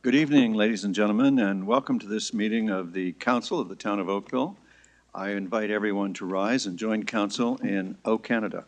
Good evening, ladies and gentlemen, and welcome to this meeting of the Council of the Town of Oakville. I invite everyone to rise and join Council in O Canada.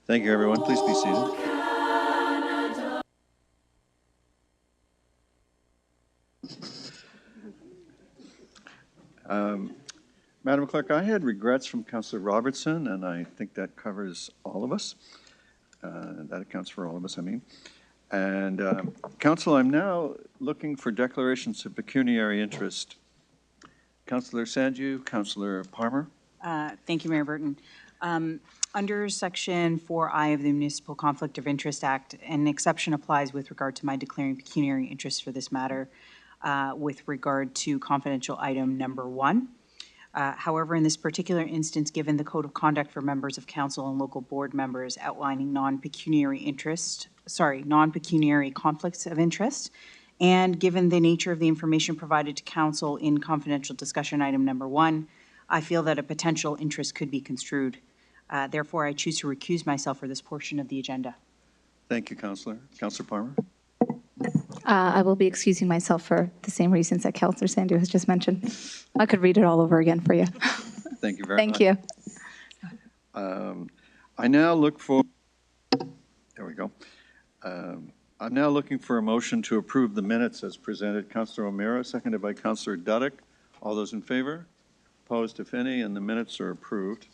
Thank you, everyone. Please be seated. Madam Clerk, I had regrets from Councillor Robertson, and I think that covers all of us. That accounts for all of us, I mean. And Council, I'm now looking for declarations of pecuniary interest. Councillor Sanju, Councillor Palmer. Thank you, Mayor Burton. Under Section 4I of the Municipal Conflict of Interest Act, an exception applies with regard to my declaring pecuniary interest for this matter with regard to confidential item number 1. However, in this particular instance, given the Code of Conduct for members of council and local board members outlining non-pecuniary conflicts of interest, and given the nature of the information provided to council in confidential discussion item number 1, I feel that a potential interest could be construed. Therefore, I choose to recuse myself for this portion of the agenda. Thank you, Councillor. Councillor Palmer. I will be excusing myself for the same reasons that Councillor Sandu has just mentioned. I could read it all over again for you. Thank you very much. Thank you. I now look for, there we go. I'm now looking for a motion to approve the minutes as presented. Councillor O'Meara, seconded by Councillor Duddick. All those in favor? Opposed, if any, and the minutes are approved.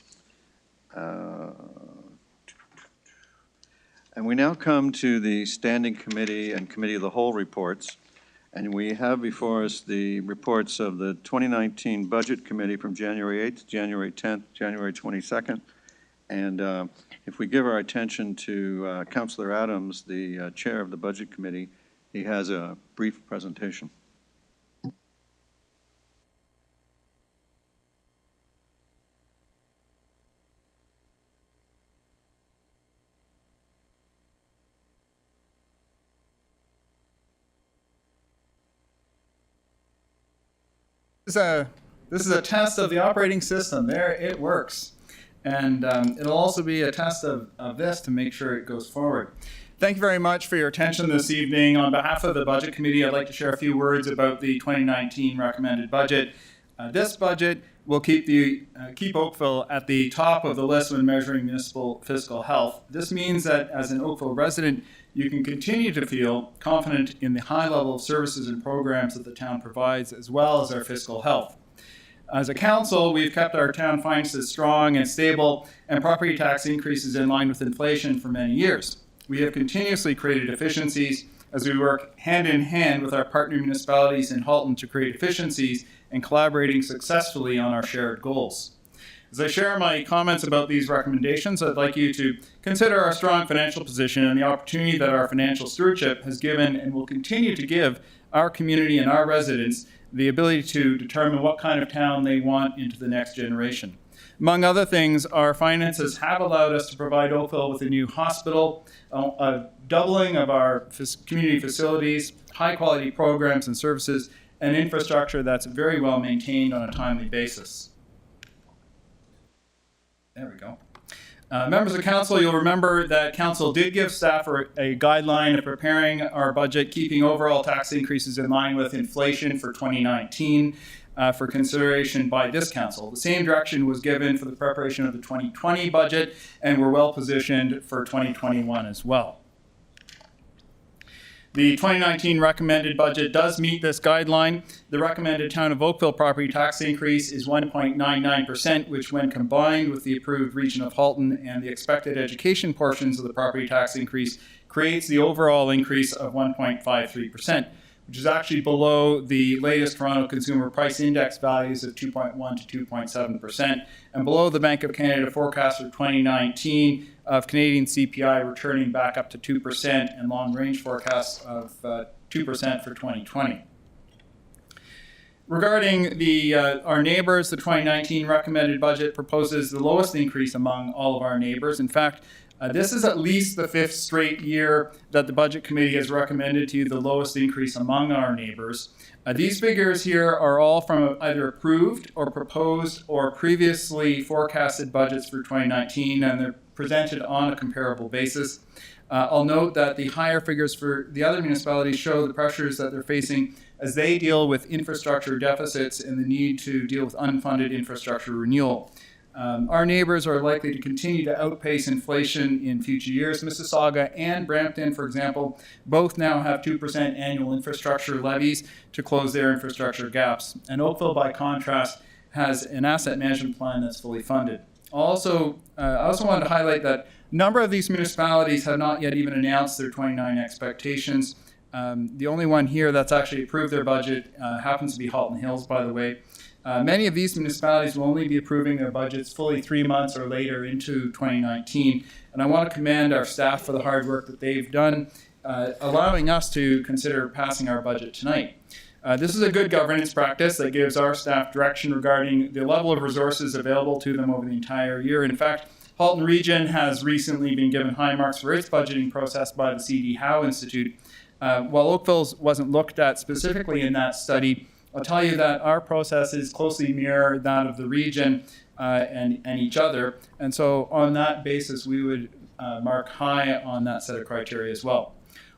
And we now come to the Standing Committee and Committee of the Whole reports. And we have before us the reports of the 2019 Budget Committee from January 8th, January 10th, January 22nd. And if we give our attention to Councillor Adams, the chair of the Budget Committee, he has a brief presentation. This is a test of the operating system. There, it works. And it'll also be a test of this to make sure it goes forward. Thank you very much for your attention this evening. On behalf of the Budget Committee, I'd like to share a few words about the 2019 recommended budget. This budget will keep Oakville at the top of the list when measuring municipal fiscal health. This means that as an Oakville resident, you can continue to feel confident in the high level of services and programs that the town provides, as well as our fiscal health. As a council, we've kept our town finances strong and stable, and property tax increases in line with inflation for many years. We have continuously created efficiencies as we work hand in hand with our partner municipalities in Halton to create efficiencies and collaborating successfully on our shared goals. As I share my comments about these recommendations, I'd like you to consider our strong financial position and the opportunity that our financial stewardship has given and will continue to give our community and our residents the ability to determine what kind of town they want into the next generation. Among other things, our finances have allowed us to provide Oakville with a new hospital, a doubling of our community facilities, high quality programs and services, and infrastructure that's very well maintained on a timely basis. There we go. Members of council, you'll remember that council did give staff a guideline of preparing our budget, keeping overall tax increases in line with inflation for 2019 for consideration by this council. The same direction was given for the preparation of the 2020 budget, and we're well positioned for 2021 as well. The 2019 recommended budget does meet this guideline. The recommended town of Oakville property tax increase is 1.99%, which when combined with the approved region of Halton and the expected education portions of the property tax increase creates the overall increase of 1.53%, which is actually below the latest Toronto Consumer Price Index values of 2.1 to 2.7%, and below the Bank of Canada forecast for 2019 of Canadian CPI returning back up to 2% and long-range forecasts of 2% for 2020. Regarding our neighbors, the 2019 recommended budget proposes the lowest increase among all of our neighbors. In fact, this is at least the fifth straight year that the Budget Committee has recommended to you the lowest increase among our neighbors. These figures here are all from either approved or proposed or previously forecasted budgets for 2019, and they're presented on a comparable basis. I'll note that the higher figures for the other municipalities show the pressures that they're facing as they deal with infrastructure deficits and the need to deal with unfunded infrastructure renewal. Our neighbors are likely to continue to outpace inflation in future years. Mississauga and Brampton, for example, both now have 2% annual infrastructure levies to close their infrastructure gaps. And Oakville, by contrast, has an asset management plan that's fully funded. I also wanted to highlight that a number of these municipalities have not yet even announced their 29 expectations. The only one here that's actually approved their budget happens to be Halton Hills, by the way. Many of these municipalities will only be approving their budgets fully 3 months or later into 2019. And I want to commend our staff for the hard work that they've done, allowing us to consider passing our budget tonight. This is a good governance practice that gives our staff direction regarding the level of resources available to them over the entire year. In fact, Halton Region has recently been given high marks for its budgeting process by the C.D. Howe Institute. While Oakville's wasn't looked at specifically in that study, I'll tell you that our processes closely mirror that of the region and each other. And so on that basis, we would mark high on that set of criteria as well.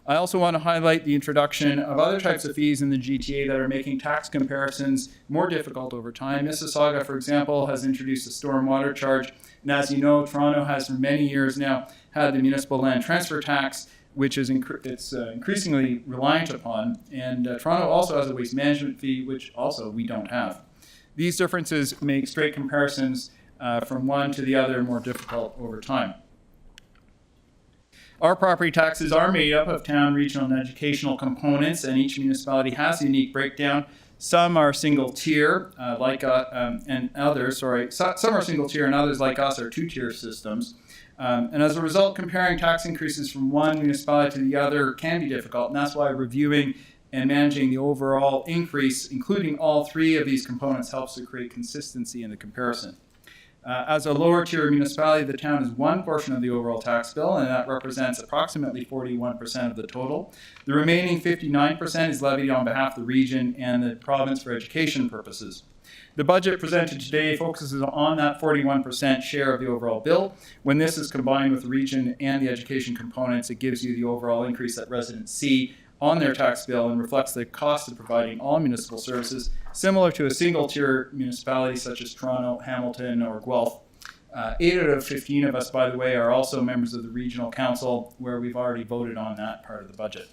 I also want to highlight the introduction of other types of fees in the GTA that are making tax comparisons more difficult over time. Mississauga, for example, has introduced a stormwater charge. And as you know, Toronto has for many years now had the municipal land transfer tax, which is increasingly reliant upon. And Toronto also has a waste management fee, which also we don't have. These differences make straight comparisons from one to the other more difficult over time. Our property taxes are made up of town, regional, and educational components, and each municipality has a unique breakdown. Some are single tier, and others, some are single tier and others like us are two-tier systems. And as a result, comparing tax increases from one municipality to the other can be difficult, and that's why reviewing and managing the overall increase, including all three of these components, helps to create consistency in the comparison. As a lower tier municipality, the town is one portion of the overall tax bill, and that represents approximately 41% of the total. The remaining 59% is levied on behalf of the region and the province for education purposes. The budget presented today focuses on that 41% share of the overall bill. When this is combined with the region and the education components, it gives you the overall increase that residents see on their tax bill and reflects the cost of providing all municipal services, similar to a single-tier municipality such as Toronto, Hamilton, or Guelph. 8 out of 15 of us, by the way, are also members of the Regional Council, where we've already voted on that part of the budget.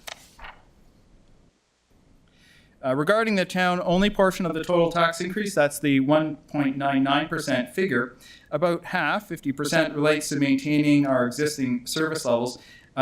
Regarding the town-only portion of the total tax increase, that's the 1.99% figure, about half, 50%, relates to maintaining our existing service levels.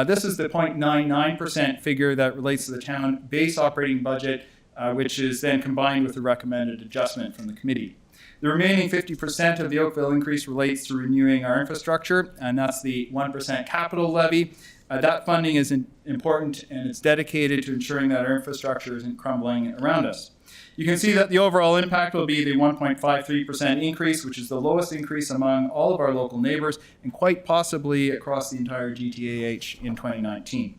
This is the 0.99% figure that relates to the town base operating budget, which is then combined with the recommended adjustment from the committee. The remaining 50% of the Oakville increase relates to renewing our infrastructure, and that's the 1% capital levy. That funding is important, and it's dedicated to ensuring that our infrastructure isn't crumbling around us. You can see that the overall impact will be the 1.53% increase, which is the lowest increase among all of our local neighbors and quite possibly across the entire GTAH in 2019.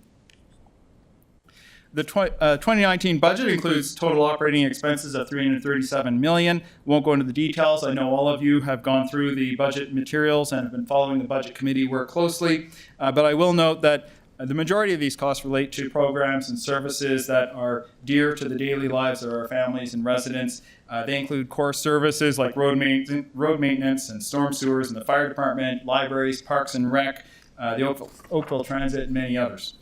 The 2019 budget includes total operating expenses of $337 million. Won't go into the details. I know all of you have gone through the budget materials and have been following the budget committee work closely. But I will note that the majority of these costs relate to programs and services that are dear to the daily lives of our families and residents. They include core services like road maintenance and storm sewers and the fire department, libraries, parks and rec, the Oakville Transit, and many others.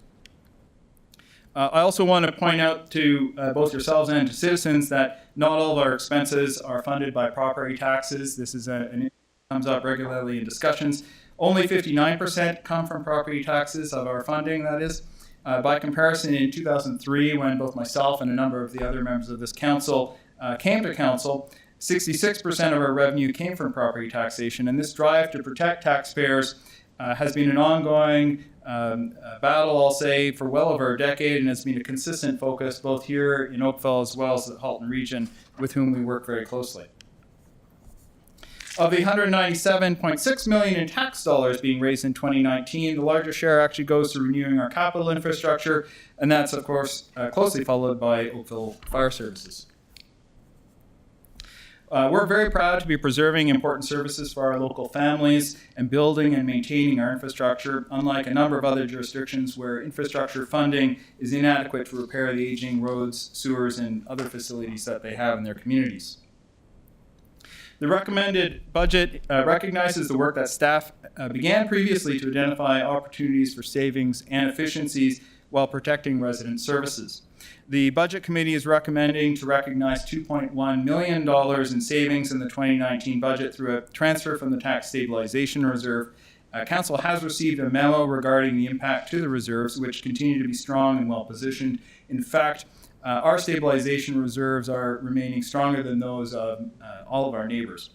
I also want to point out to both yourselves and to citizens that not all of our expenses are funded by property taxes. This is an issue that comes up regularly in discussions. Only 59% come from property taxes of our funding, that is. By comparison, in 2003, when both myself and a number of the other members of this council came to council, 66% of our revenue came from property taxation, and this drive to protect taxpayers has been an ongoing battle, I'll say, for well over a decade, and has been a consistent focus both here in Oakville as well as the Halton region, with whom we work very closely. Of the $197.6 million in tax dollars being raised in 2019, the largest share actually goes to renewing our capital infrastructure, and that's, of course, closely followed by Oakville Fire Services. We're very proud to be preserving important services for our local families and building and maintaining our infrastructure, unlike a number of other jurisdictions where infrastructure funding is inadequate to repair the aging roads, sewers, and other facilities that they have in their communities. The recommended budget recognizes the work that staff began previously to identify opportunities for savings and efficiencies while protecting resident services. The Budget Committee is recommending to recognize $2.1 million in savings in the 2019 budget through a transfer from the Tax Stabilization Reserve. Council has received a memo regarding the impact to the reserves, which continue to be strong and well positioned. In fact, our stabilization reserves are remaining stronger than those of all of our neighbors.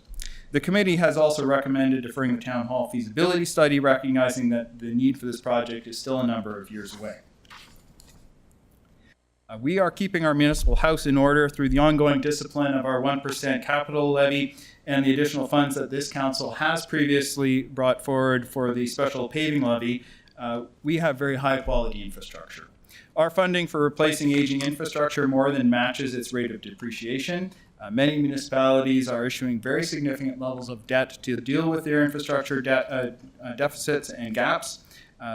The committee has also recommended deferring the Town Hall feasibility study, recognizing that the need for this project is still a number of years away. We are keeping our municipal house in order through the ongoing discipline of our 1% capital levy and the additional funds that this council has previously brought forward for the special paving levy. We have very high quality infrastructure. Our funding for replacing aging infrastructure more than matches its rate of depreciation. Many municipalities are issuing very significant levels of debt to deal with their infrastructure deficits and gaps.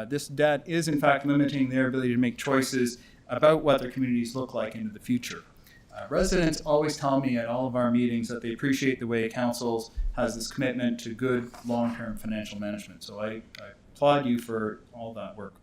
This debt is in fact limiting their ability to make choices about what their communities look like into the future. Residents always tell me at all of our meetings that they appreciate the way council has this commitment to good long-term financial management. So I applaud you for all that work.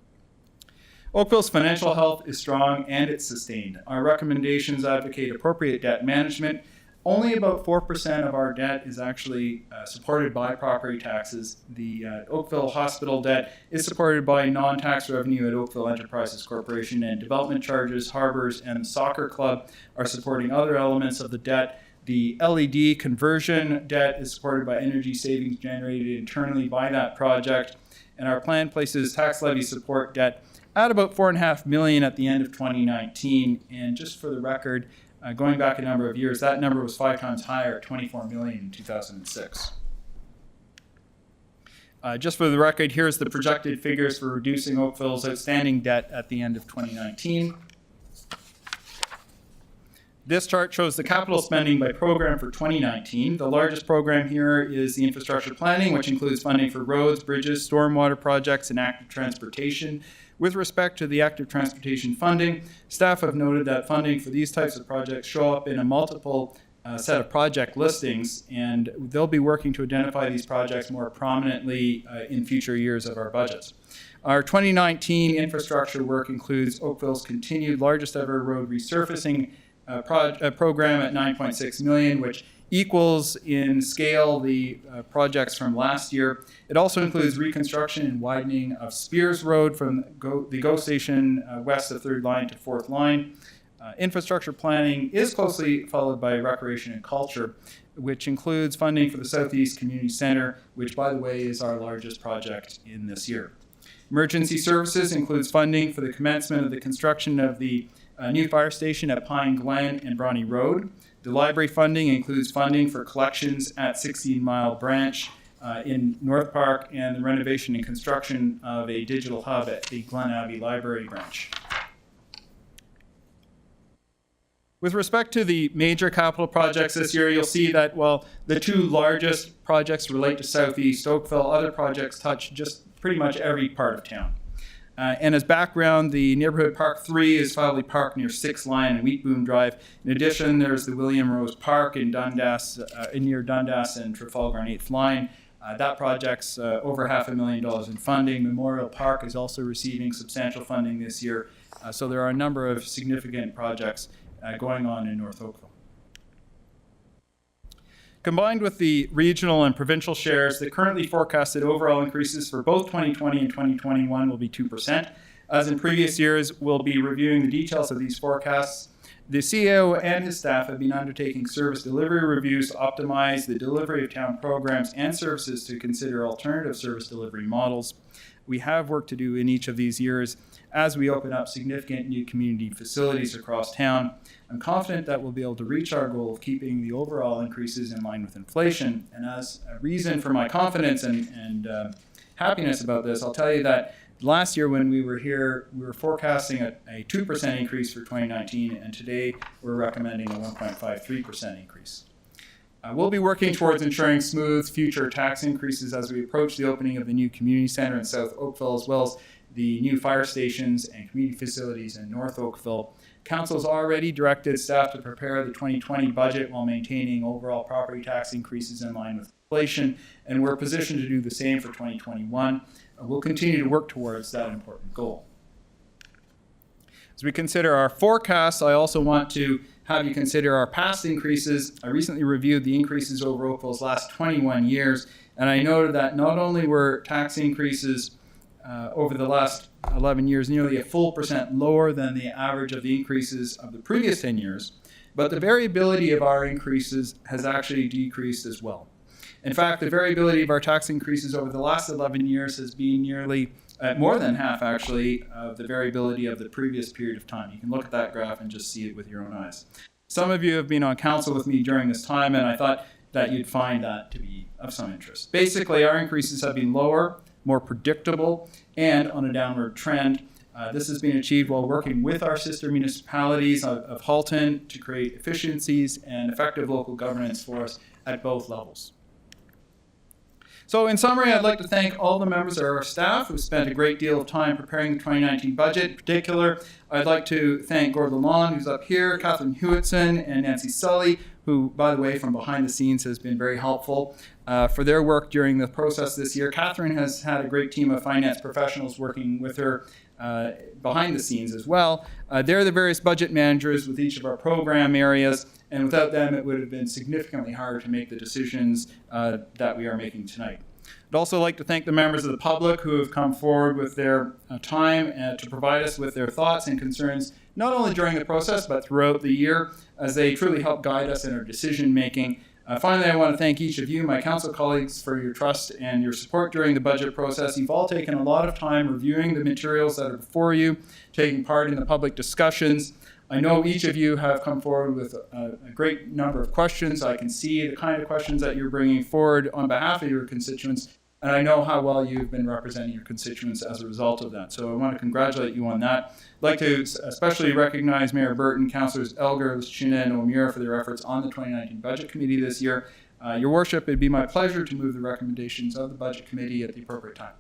Oakville's financial health is strong and it's sustained. Our recommendations advocate appropriate debt management. Only about 4% of our debt is actually supported by property taxes. The Oakville Hospital debt is supported by non-tax revenue at Oakville Enterprises Corporation, and development charges, harbors, and the soccer club are supporting other elements of the debt. The LED conversion debt is supported by energy savings generated internally by that project, and our plan places tax levy support debt at about $4.5 million at the end of 2019. And just for the record, going back a number of years, that number was 5 times higher at $24 million in 2006. Just for the record, here's the projected figures for reducing Oakville's outstanding debt at the end of 2019. This chart shows the capital spending by program for 2019. The largest program here is the infrastructure planning, which includes funding for roads, bridges, stormwater projects, and active transportation. With respect to the active transportation funding, staff have noted that funding for these types of projects show up in a multiple set of project listings, and they'll be working to identify these projects more prominently in future years of our budgets. Our 2019 infrastructure work includes Oakville's continued largest ever road resurfacing program at $9.6 million, which equals in scale the projects from last year. It also includes reconstruction and widening of Spears Road from the GO station west of 3rd line to 4th line. Infrastructure planning is closely followed by recreation and culture, which includes funding for the Southeast Community Center, which, by the way, is our largest project in this year. Emergency services includes funding for the commencement of the construction of the new fire station at Pine Glen and Bronte Road. The library funding includes funding for collections at 16 Mile Branch in North Park and the renovation and construction of a digital hub at the Glen Abbey Library branch. With respect to the major capital projects this year, you'll see that while the two largest projects relate to Southeast Oakville, other projects touch just pretty much every part of town. And as background, the Neighborhood Park 3 is Filey Park near 6th Line and Wheatboom Drive. In addition, there's the William Rose Park in Dundas, near Dundas and Trafalgar and 8th Line. That project's over $500,000 in funding. Memorial Park is also receiving substantial funding this year. So there are a number of significant projects going on in North Oakville. Combined with the regional and provincial shares, the currently forecasted overall increases for both 2020 and 2021 will be 2%. As in previous years, we'll be reviewing the details of these forecasts. The CEO and his staff have been undertaking service delivery reviews to optimize the delivery of town programs and services to consider alternative service delivery models. We have work to do in each of these years as we open up significant new community facilities across town. I'm confident that we'll be able to reach our goal of keeping the overall increases in line with inflation. And as a reason for my confidence and happiness about this, I'll tell you that last year when we were here, we were forecasting a 2% increase for 2019, and today we're recommending a 1.53% increase. We'll be working towards ensuring smooth future tax increases as we approach the opening of the new community center in South Oakville, as well as the new fire stations and community facilities in North Oakville. Council's already directed staff to prepare the 2020 budget while maintaining overall property tax increases in line with inflation, and we're positioned to do the same for 2021. We'll continue to work towards that important goal. As we consider our forecasts, I also want to have you consider our past increases. I recently reviewed the increases over Oakville's last 21 years, and I noted that not only were tax increases over the last 11 years nearly a full % lower than the average of the increases of the previous 10 years, but the variability of our increases has actually decreased as well. In fact, the variability of our tax increases over the last 11 years has been nearly more than half, actually, of the variability of the previous period of time. You can look at that graph and just see it with your own eyes. Some of you have been on council with me during this time, and I thought that you'd find that to be of some interest. Basically, our increases have been lower, more predictable, and on a downward trend. This has been achieved while working with our sister municipalities of Halton to create efficiencies and effective local governance for us at both levels. So in summary, I'd like to thank all the members of our staff who spent a great deal of time preparing the 2019 budget. In particular, I'd like to thank Gord Lalonde, who's up here, Catherine Hewitson, and Nancy Sully, who, by the way, from behind the scenes has been very helpful for their work during the process this year. Catherine has had a great team of finance professionals working with her behind the scenes as well. They're the various budget managers with each of our program areas, and without them it would have been significantly harder to make the decisions that we are making tonight. I'd also like to thank the members of the public who have come forward with their time to provide us with their thoughts and concerns, not only during the process but throughout the year, as they truly help guide us in our decision making. Finally, I want to thank each of you, my council colleagues, for your trust and your support during the budget process. You've all taken a lot of time reviewing the materials that are before you, taking part in the public discussions. I know each of you have come forward with a great number of questions. I can see the kind of questions that you're bringing forward on behalf of your constituents, and I know how well you've been representing your constituents as a result of that. So I want to congratulate you on that. I'd like to especially recognize Mayor Burton, Councillors Elgar, Luschina, and O'Meara for their efforts on the 2019 Budget Committee this year. Your Worship, it'd be my pleasure to move the recommendations of the Budget Committee at the appropriate time.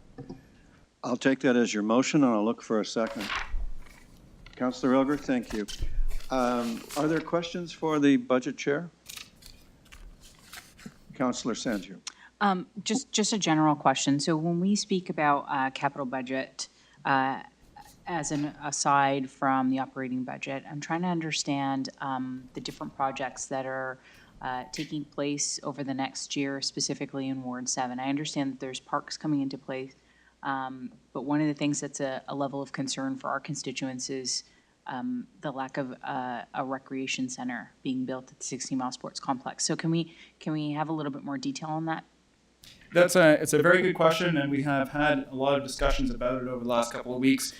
I'll take that as your motion, and I'll look for a second. Councillor Elgar, thank you. Are there questions for the Budget Chair? Councillor Sanju. Just a general question. So when we speak about capital budget, as an aside from the operating budget, I'm trying to understand the different projects that are taking place over the next year, specifically in Ward 7. I understand that there's parks coming into place, but one of the things that's a level of concern for our constituents is the lack of a recreation center being built at the 60 Mile Sports Complex. So can we have a little bit more detail on that? It's a very good question, and we have had a lot of discussions about it over the last couple of weeks.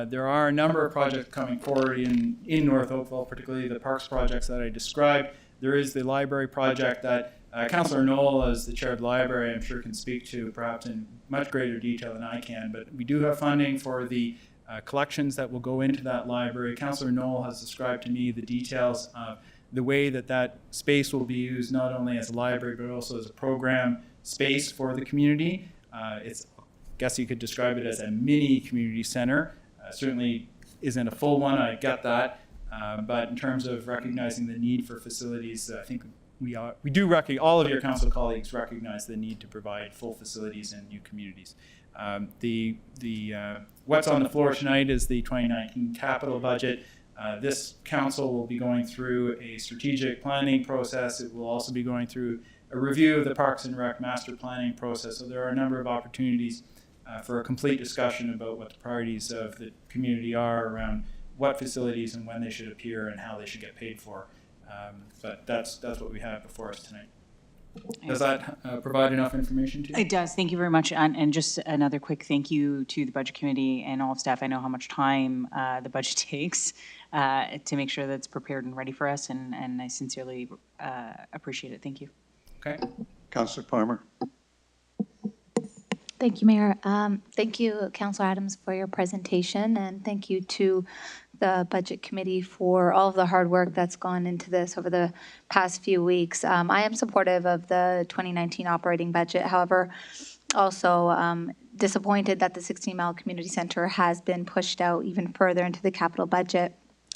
There are a number of projects coming forward in North Oakville, particularly the parks projects that I described. There is the library project that Councillor Knoll, as the chair of the library, I'm sure can speak to perhaps in much greater detail than I can, but we do have funding for the collections that will go into that library. Councillor Knoll has described to me the details of the way that that space will be used, not only as a library, but also as a program space for the community. I guess you could describe it as a mini community center. Certainly isn't a full one, I get that. But in terms of recognizing the need for facilities, I think we do recognize, all of your council colleagues recognize the need to provide full facilities in new communities. What's on the floor tonight is the 2019 capital budget. This council will be going through a strategic planning process. It will also be going through a review of the Parks and Rec master planning process. So there are a number of opportunities for a complete discussion about what the priorities of the community are around what facilities and when they should appear and how they should get paid for. But that's what we have before us tonight. Does that provide enough information to you? It does. Thank you very much. And just another quick thank you to the Budget Committee and all staff. I know how much time the budget takes to make sure that it's prepared and ready for us, and I sincerely appreciate it. Thank you. Okay. Councillor Palmer. Thank you, Mayor. Thank you, Councillor Adams, for your presentation, and thank you to the Budget Committee for all of the hard work that's gone into this over the past few weeks. I am supportive of the 2019 operating budget. However, also disappointed that the 16 Mile Community Center has been pushed out even further into the capital budget.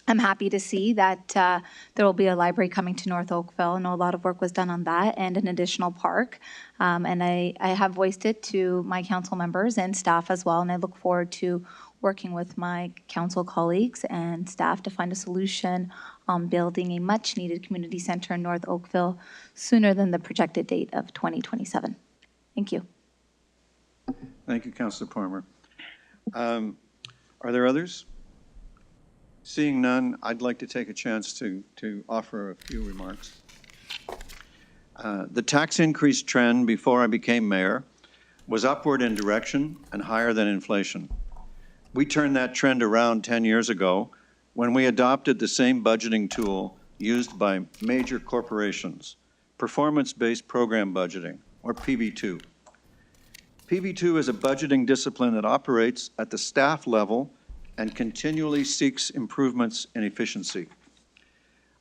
I'm happy to see that there will be a library coming to North Oakville. I know a lot of work was done on that, and an additional park. And I have voiced it to my council members and staff as well, and I look forward to working with my council colleagues and staff to find a solution on building a much-needed community center in North Oakville sooner than the projected date of 2027. Thank you. Thank you, Councillor Palmer. Are there others? Seeing none, I'd like to take a chance to offer a few remarks. The tax increase trend before I became mayor was upward in direction and higher than inflation. We turned that trend around 10 years ago when we adopted the same budgeting tool used by major corporations, performance-based program budgeting, or PB2. PB2 is a budgeting discipline that operates at the staff level and continually seeks improvements in efficiency.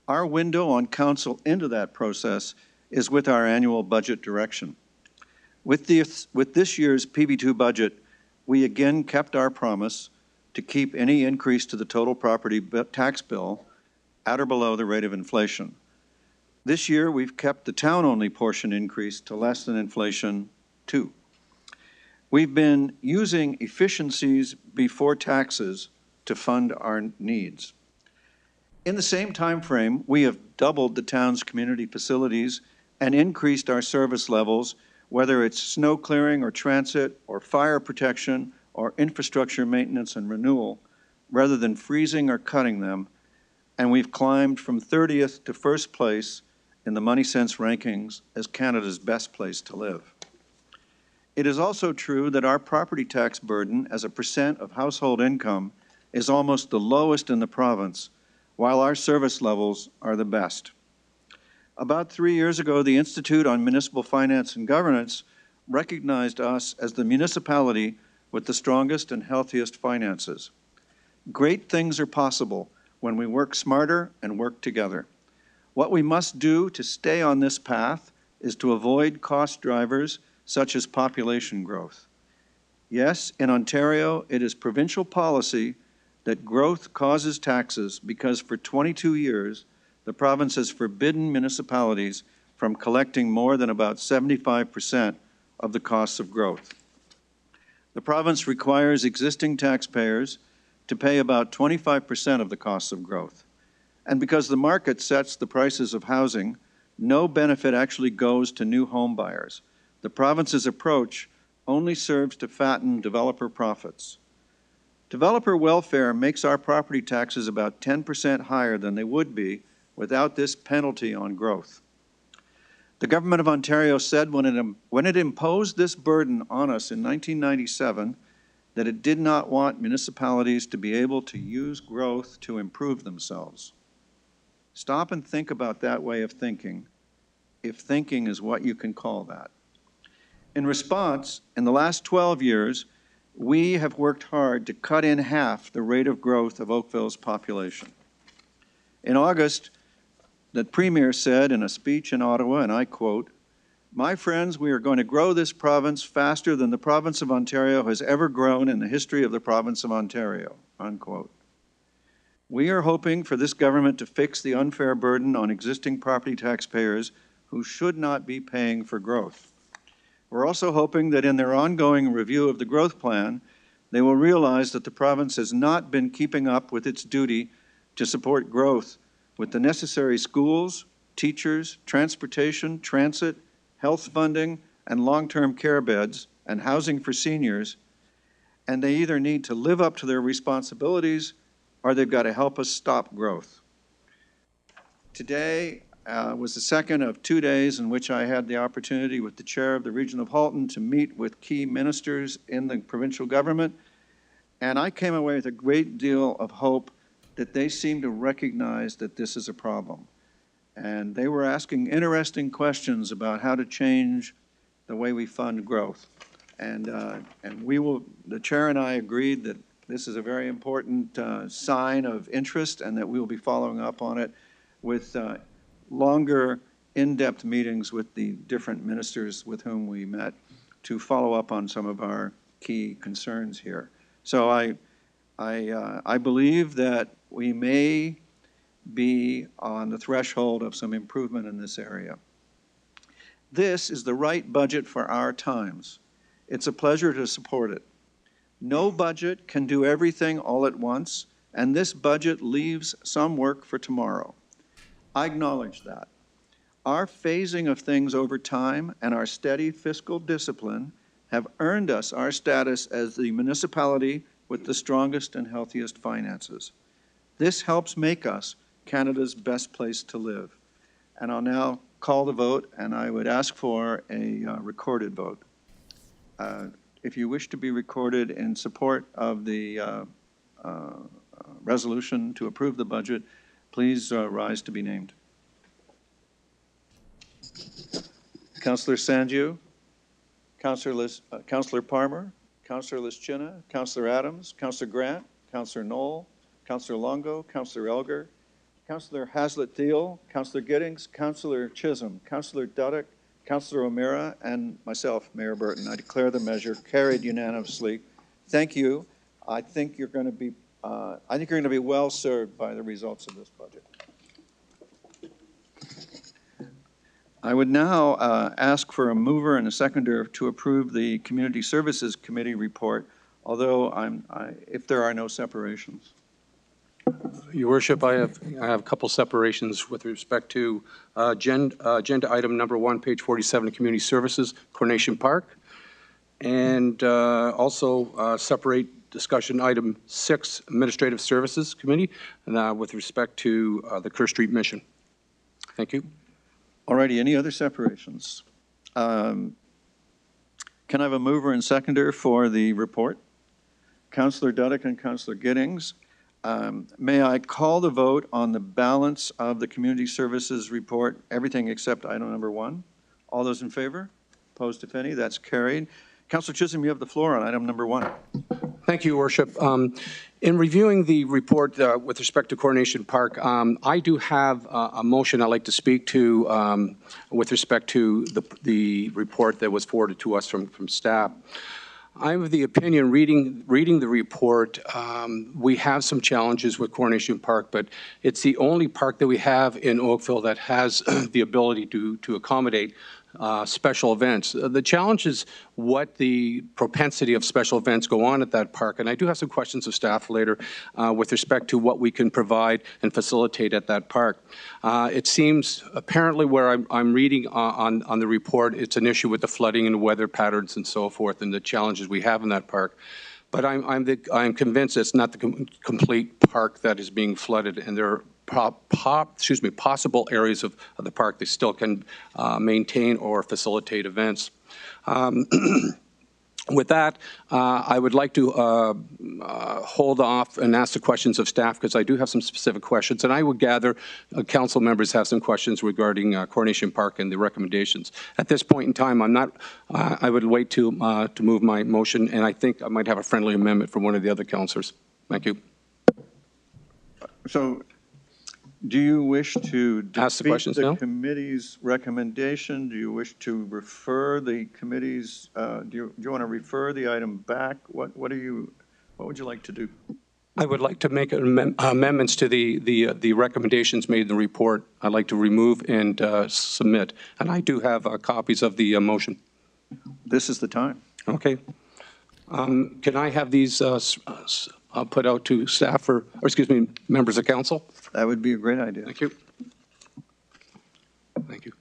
Our window on council into that process is with our annual budget direction. With this year's PB2 budget, we again kept our promise to keep any increase to the total property tax bill at or below the rate of inflation. This year, we've kept the town-only portion increase to less than inflation, too. We've been using efficiencies before taxes to fund our needs. In the same time frame, we have doubled the town's community facilities and increased our service levels, whether it's snow clearing or transit or fire protection or infrastructure maintenance and renewal, rather than freezing or cutting them. And we've climbed from 30th to first place in the Money Sense rankings as Canada's best place to live. It is also true that our property tax burden as a percent of household income is almost the lowest in the province, while our service levels are the best. About 3 years ago, the Institute on Municipal Finance and Governance recognized us as the municipality with the strongest and healthiest finances. Great things are possible when we work smarter and work together. What we must do to stay on this path is to avoid cost drivers such as population growth. Yes, in Ontario, it is provincial policy that growth causes taxes because for 22 years, the province has forbidden municipalities from collecting more than about 75% of the costs of growth. The province requires existing taxpayers to pay about 25% of the costs of growth. And because the market sets the prices of housing, no benefit actually goes to new home buyers. The province's approach only serves to fatten developer profits. Developer welfare makes our property taxes about 10% higher than they would be without this penalty on growth. The Government of Ontario said when it imposed this burden on us in 1997 that it did not want municipalities to be able to use growth to improve themselves. Stop and think about that way of thinking, if thinking is what you can call that. In response, in the last 12 years, we have worked hard to cut in half the rate of growth of Oakville's population. In August, the Premier said in a speech in Ottawa, and I quote, "My friends, we are going to grow this province faster than the province of Ontario has ever grown in the history of the province of Ontario," unquote. We are hoping for this government to fix the unfair burden on existing property taxpayers who should not be paying for growth. We're also hoping that in their ongoing review of the growth plan, they will realize that the province has not been keeping up with its duty to support growth with the necessary schools, teachers, transportation, transit, health funding, and long-term care beds, and housing for seniors, and they either need to live up to their responsibilities or they've got to help us stop growth. Today was the second of 2 days in which I had the opportunity with the chair of the region of Halton to meet with key ministers in the provincial government, and I came away with a great deal of hope that they seem to recognize that this is a problem. And they were asking interesting questions about how to change the way we fund growth. And the chair and I agreed that this is a very important sign of interest and that we will be following up on it with longer, in-depth meetings with the different ministers with whom we met to follow up on some of our key concerns here. So I believe that we may be on the threshold of some improvement in this area. This is the right budget for our times. It's a pleasure to support it. No budget can do everything all at once, and this budget leaves some work for tomorrow. I acknowledge that. Our phasing of things over time and our steady fiscal discipline have earned us our status as the municipality with the strongest and healthiest finances. This helps make us Canada's best place to live. And I'll now call the vote, and I would ask for a recorded vote. If you wish to be recorded in support of the resolution to approve the budget, please rise to be named. Councillor Sanju, Councillor Palmer, Councillor Lischina, Councillor Adams, Councillor Grant, Councillor Knoll, Councillor Longo, Councillor Elgar, Councillor Haslett-Thiel, Councillor Giddings, Councillor Chisholm, Councillor Dudek, Councillor O'Meara, and myself, Mayor Burton. I declare the measure carried unanimously. Thank you. I think you're going to be well served by the results of this budget. I would now ask for a mover and a seconder to approve the Community Services Committee report, although if there are no separations. Your Worship, I have a couple separations with respect to agenda item number 1, page 47, Community Services, Coronation Park, and also separate discussion item 6, Administrative Services Committee, and, with respect to the Kerr Street Mission. Thank you. All righty, any other separations? Can I have a mover and seconder for the report? Councillor Dudek and Councillor Giddings. May I call the vote on the balance of the Community Services report, everything except item number 1? All those in favor? Opposed, if any? That's carried. Councillor Chisholm, you have the floor on item number 1. Thank you, Your Worship. In reviewing the report with respect to Coronation Park, I do have a motion I'd like to speak to with respect to the report that was forwarded to us from staff. I'm of the opinion, reading the report, we have some challenges with Coronation Park, but it's the only park that we have in Oakville that has the ability to accommodate special events. The challenge is what the propensity of special events go on at that park, and I do have some questions of staff later with respect to what we can provide and facilitate at that park. It seems apparently where I'm reading on the report, it's an issue with the flooding and weather patterns and so forth and the challenges we have in that park. But I'm convinced it's not the complete park that is being flooded, and there are possible areas of the park that still can maintain or facilitate events. With that, I would like to hold off and ask the questions of staff because I do have some specific questions. And I would gather council members have some questions regarding Coronation Park and the recommendations. At this point in time, I would wait to move my motion, and I think I might have a friendly amendment from one of the other councillors. Thank you. So do you wish to Ask the defeat questions the now? committee's recommendation? Do you wish to refer the committee's, do you want to refer the item back? What would you like to do? I would like to make amendments to the recommendations made in the report. I'd like to remove and submit. And I do have copies of the motion. This is the time. Okay. Can I have these put out to staff or excuse me, members of council? That would be a great idea. Thank you. Thank you.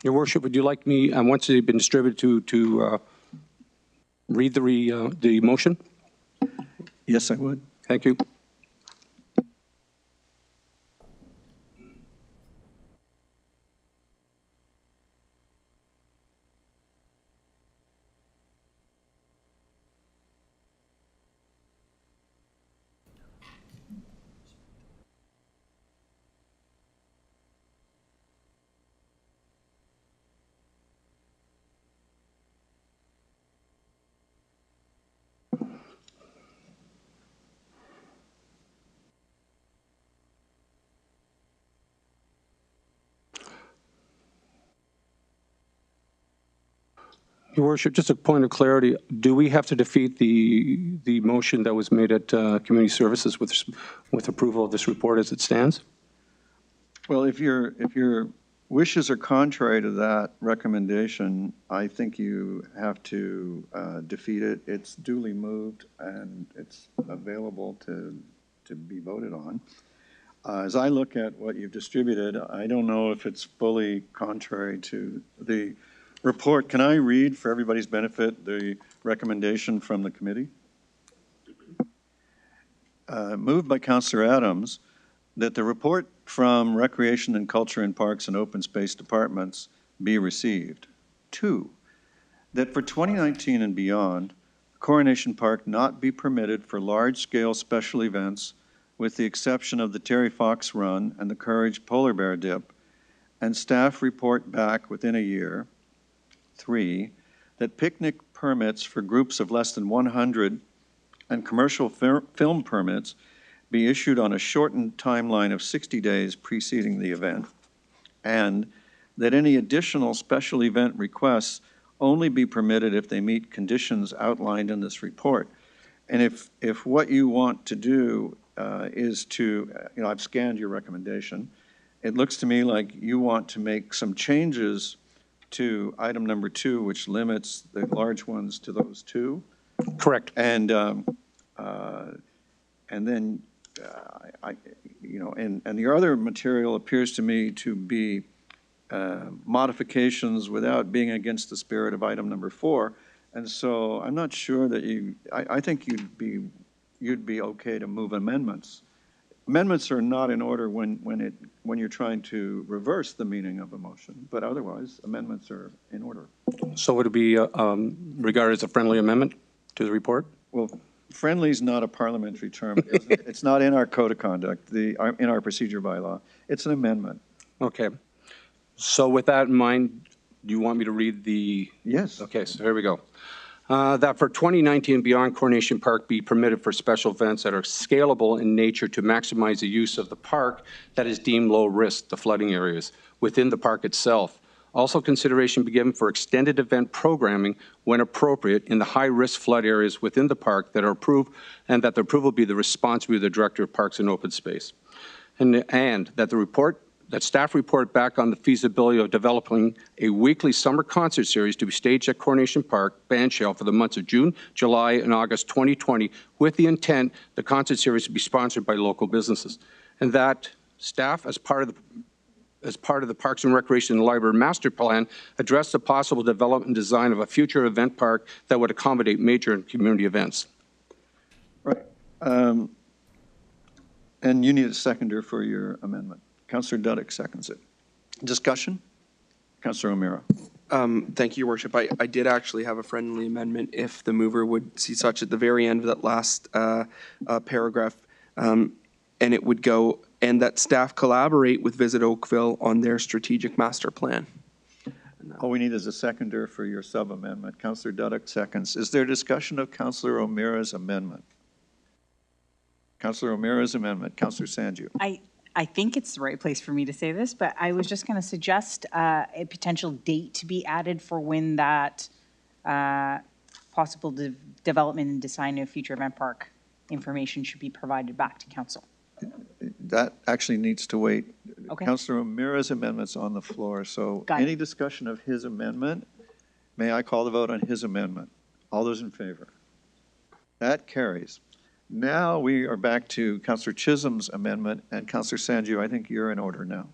Your Worship, would you like me, once they've been distributed, to read the motion? Yes, I would. Thank you. Your Worship, just a point of clarity, do we have to defeat the motion that was made at Community Services with approval of this report as it stands? Well, if your wishes are contrary to that recommendation, I think you have to defeat it. It's duly moved and it's available to be voted on. As I look at what you've distributed, I don't know if it's fully contrary to the report. Can I read, for everybody's benefit, the recommendation from the committee? Moved by Councillor Adams that the report from Recreation and Culture and Parks and Open Space Departments be received. 2, that for 2019 and beyond, Coronation Park not be permitted for large-scale special events with the exception of the Terry Fox Run and the Courage Polar Bear Dip, and staff report back within a year. 3, that picnic permits for groups of less than 100 and commercial film permits be issued on a shortened timeline of 60 days preceding the event, and that any additional special event requests only be permitted if they meet conditions outlined in this report. And if what you want to do is to, I've scanned your recommendation, it looks to me like you want to make some changes to item number 2, which limits the large ones to those 2. Correct. And then, and your other material appears to me to be modifications without being against the spirit of item number 4. And so I'm not sure that I think you'd be okay to move amendments. Amendments are not in order when you're trying to reverse the meaning of a motion, but otherwise amendments are in order. So would it be regarded as a friendly amendment to the report? Well, friendly is not a parliamentary term. It's not in our code of conduct, in our procedure bylaw. It's an amendment. Okay. So with that in mind, do you want me to read the? Yes. Okay, so here we go. That for 2019 and beyond, Coronation Park be permitted for special events that are scalable in nature to maximize the use of the park that is deemed low risk, the flooding areas, within the park itself. Also, consideration be given for extended event programming when appropriate in the high-risk flood areas within the park that are approved, and that the approval be the responsibility of the Director of Parks and Open Space. And that staff report back on the feasibility of developing a weekly summer concert series to be staged at Coronation Park Bandshell for the months of June, July, and August 2020, with the intent the concert series to be sponsored by local businesses. And that staff, as part of the Parks and Recreation and Library Master Plan, address the possible development and design of a future event park that would accommodate major and community events. Right. And you need a seconder for your amendment. Councillor Duddick seconds it. Discussion? Councillor O'Meara. Thank you, Your Worship. I did actually have a friendly amendment if the mover would see such at the very end of that last paragraph. And it would go, and that staff collaborate with Visit Oakville on their strategic master plan. All we need is a seconder for your sub-amendment. Councillor Dudek seconds. Is there discussion of Councillor O'Meara's amendment? Councillor O'Meara's amendment. Councillor Sanju. I think it's the right place for me to say this, but I was just going to suggest a potential date to be added for when that possible development and design of future event park information should be provided back to council. That actually needs to wait. Okay. Councillor O'Meara's amendment's on the floor, so Got it. any discussion of his amendment? May I call the vote on his amendment? All those in favor? That carries. Now we are back to Councillor Chisholm's amendment, and Councillor Sanju, I think you're in order now.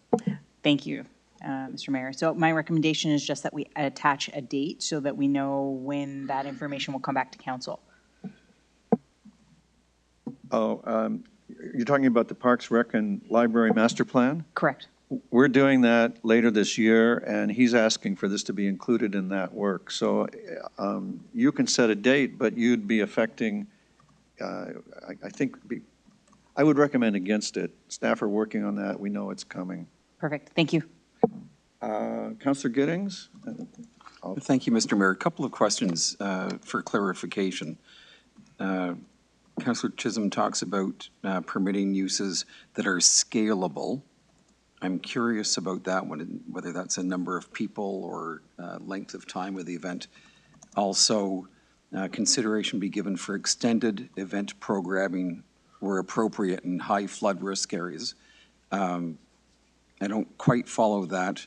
Thank you, Mr. Mayor. So my recommendation is just that we attach a date so that we know when that information will come back to council. You're talking about the Parks Rec and Library Master Plan? Correct. We're doing that later this year, and he's asking for this to be included in that work. So you can set a date, but you'd be affecting, I think, I would recommend against it. Staff are working on that. We know it's coming. Perfect. Thank you. Councillor Giddings? Thank you, Mr. Mayor. A couple of questions for clarification. Councillor Chisholm talks about permitting uses that are scalable. I'm curious about that one, whether that's a number of people or length of time of the event. Also, consideration be given for extended event programming where appropriate in high flood risk areas. I don't quite follow that,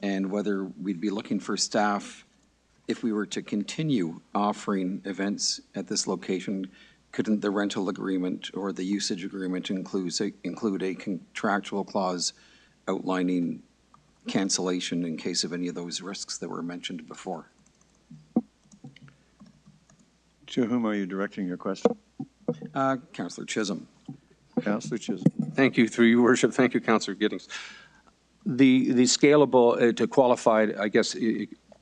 and whether we'd be looking for staff, if we were to continue offering events at this location, couldn't the rental agreement or the usage agreement include a contractual clause outlining cancellation in case of any of those risks that were mentioned before? To whom are you directing your question? Councillor Chisholm. Councillor Chisholm. Thank you, through your worship. Thank you, Councillor Giddings. The scalable, to qualify, I guess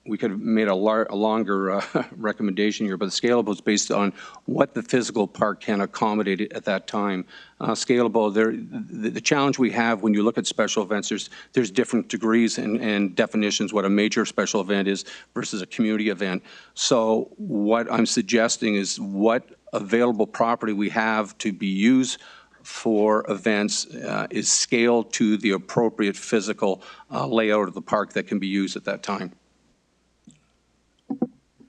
we could have made a longer recommendation here, but the scalable is based on what the physical park can accommodate at that time. Scalable, the challenge we have when you look at special events, there's different degrees and definitions what a major special event is versus a community event. So what I'm suggesting is what available property we have to be used for events is scaled to the appropriate physical layout of the park that can be used at that time.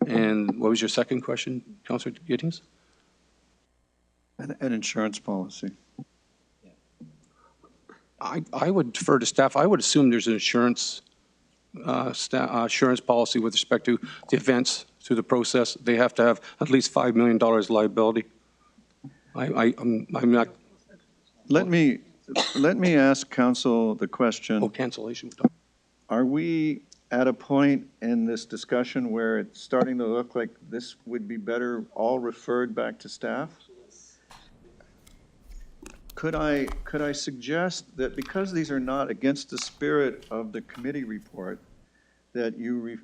And what was your second question, Councillor Giddings? An insurance policy. I would defer to staff. I would assume there's an insurance policy with respect to the events through the process. They have to have at least $5 million liability. I'm not. Let me ask council the question. Oh, cancellation. Are we at a point in this discussion where it's starting to look like this would be better all referred back to staff? Could I suggest that because these are not against the spirit of the committee report, that you,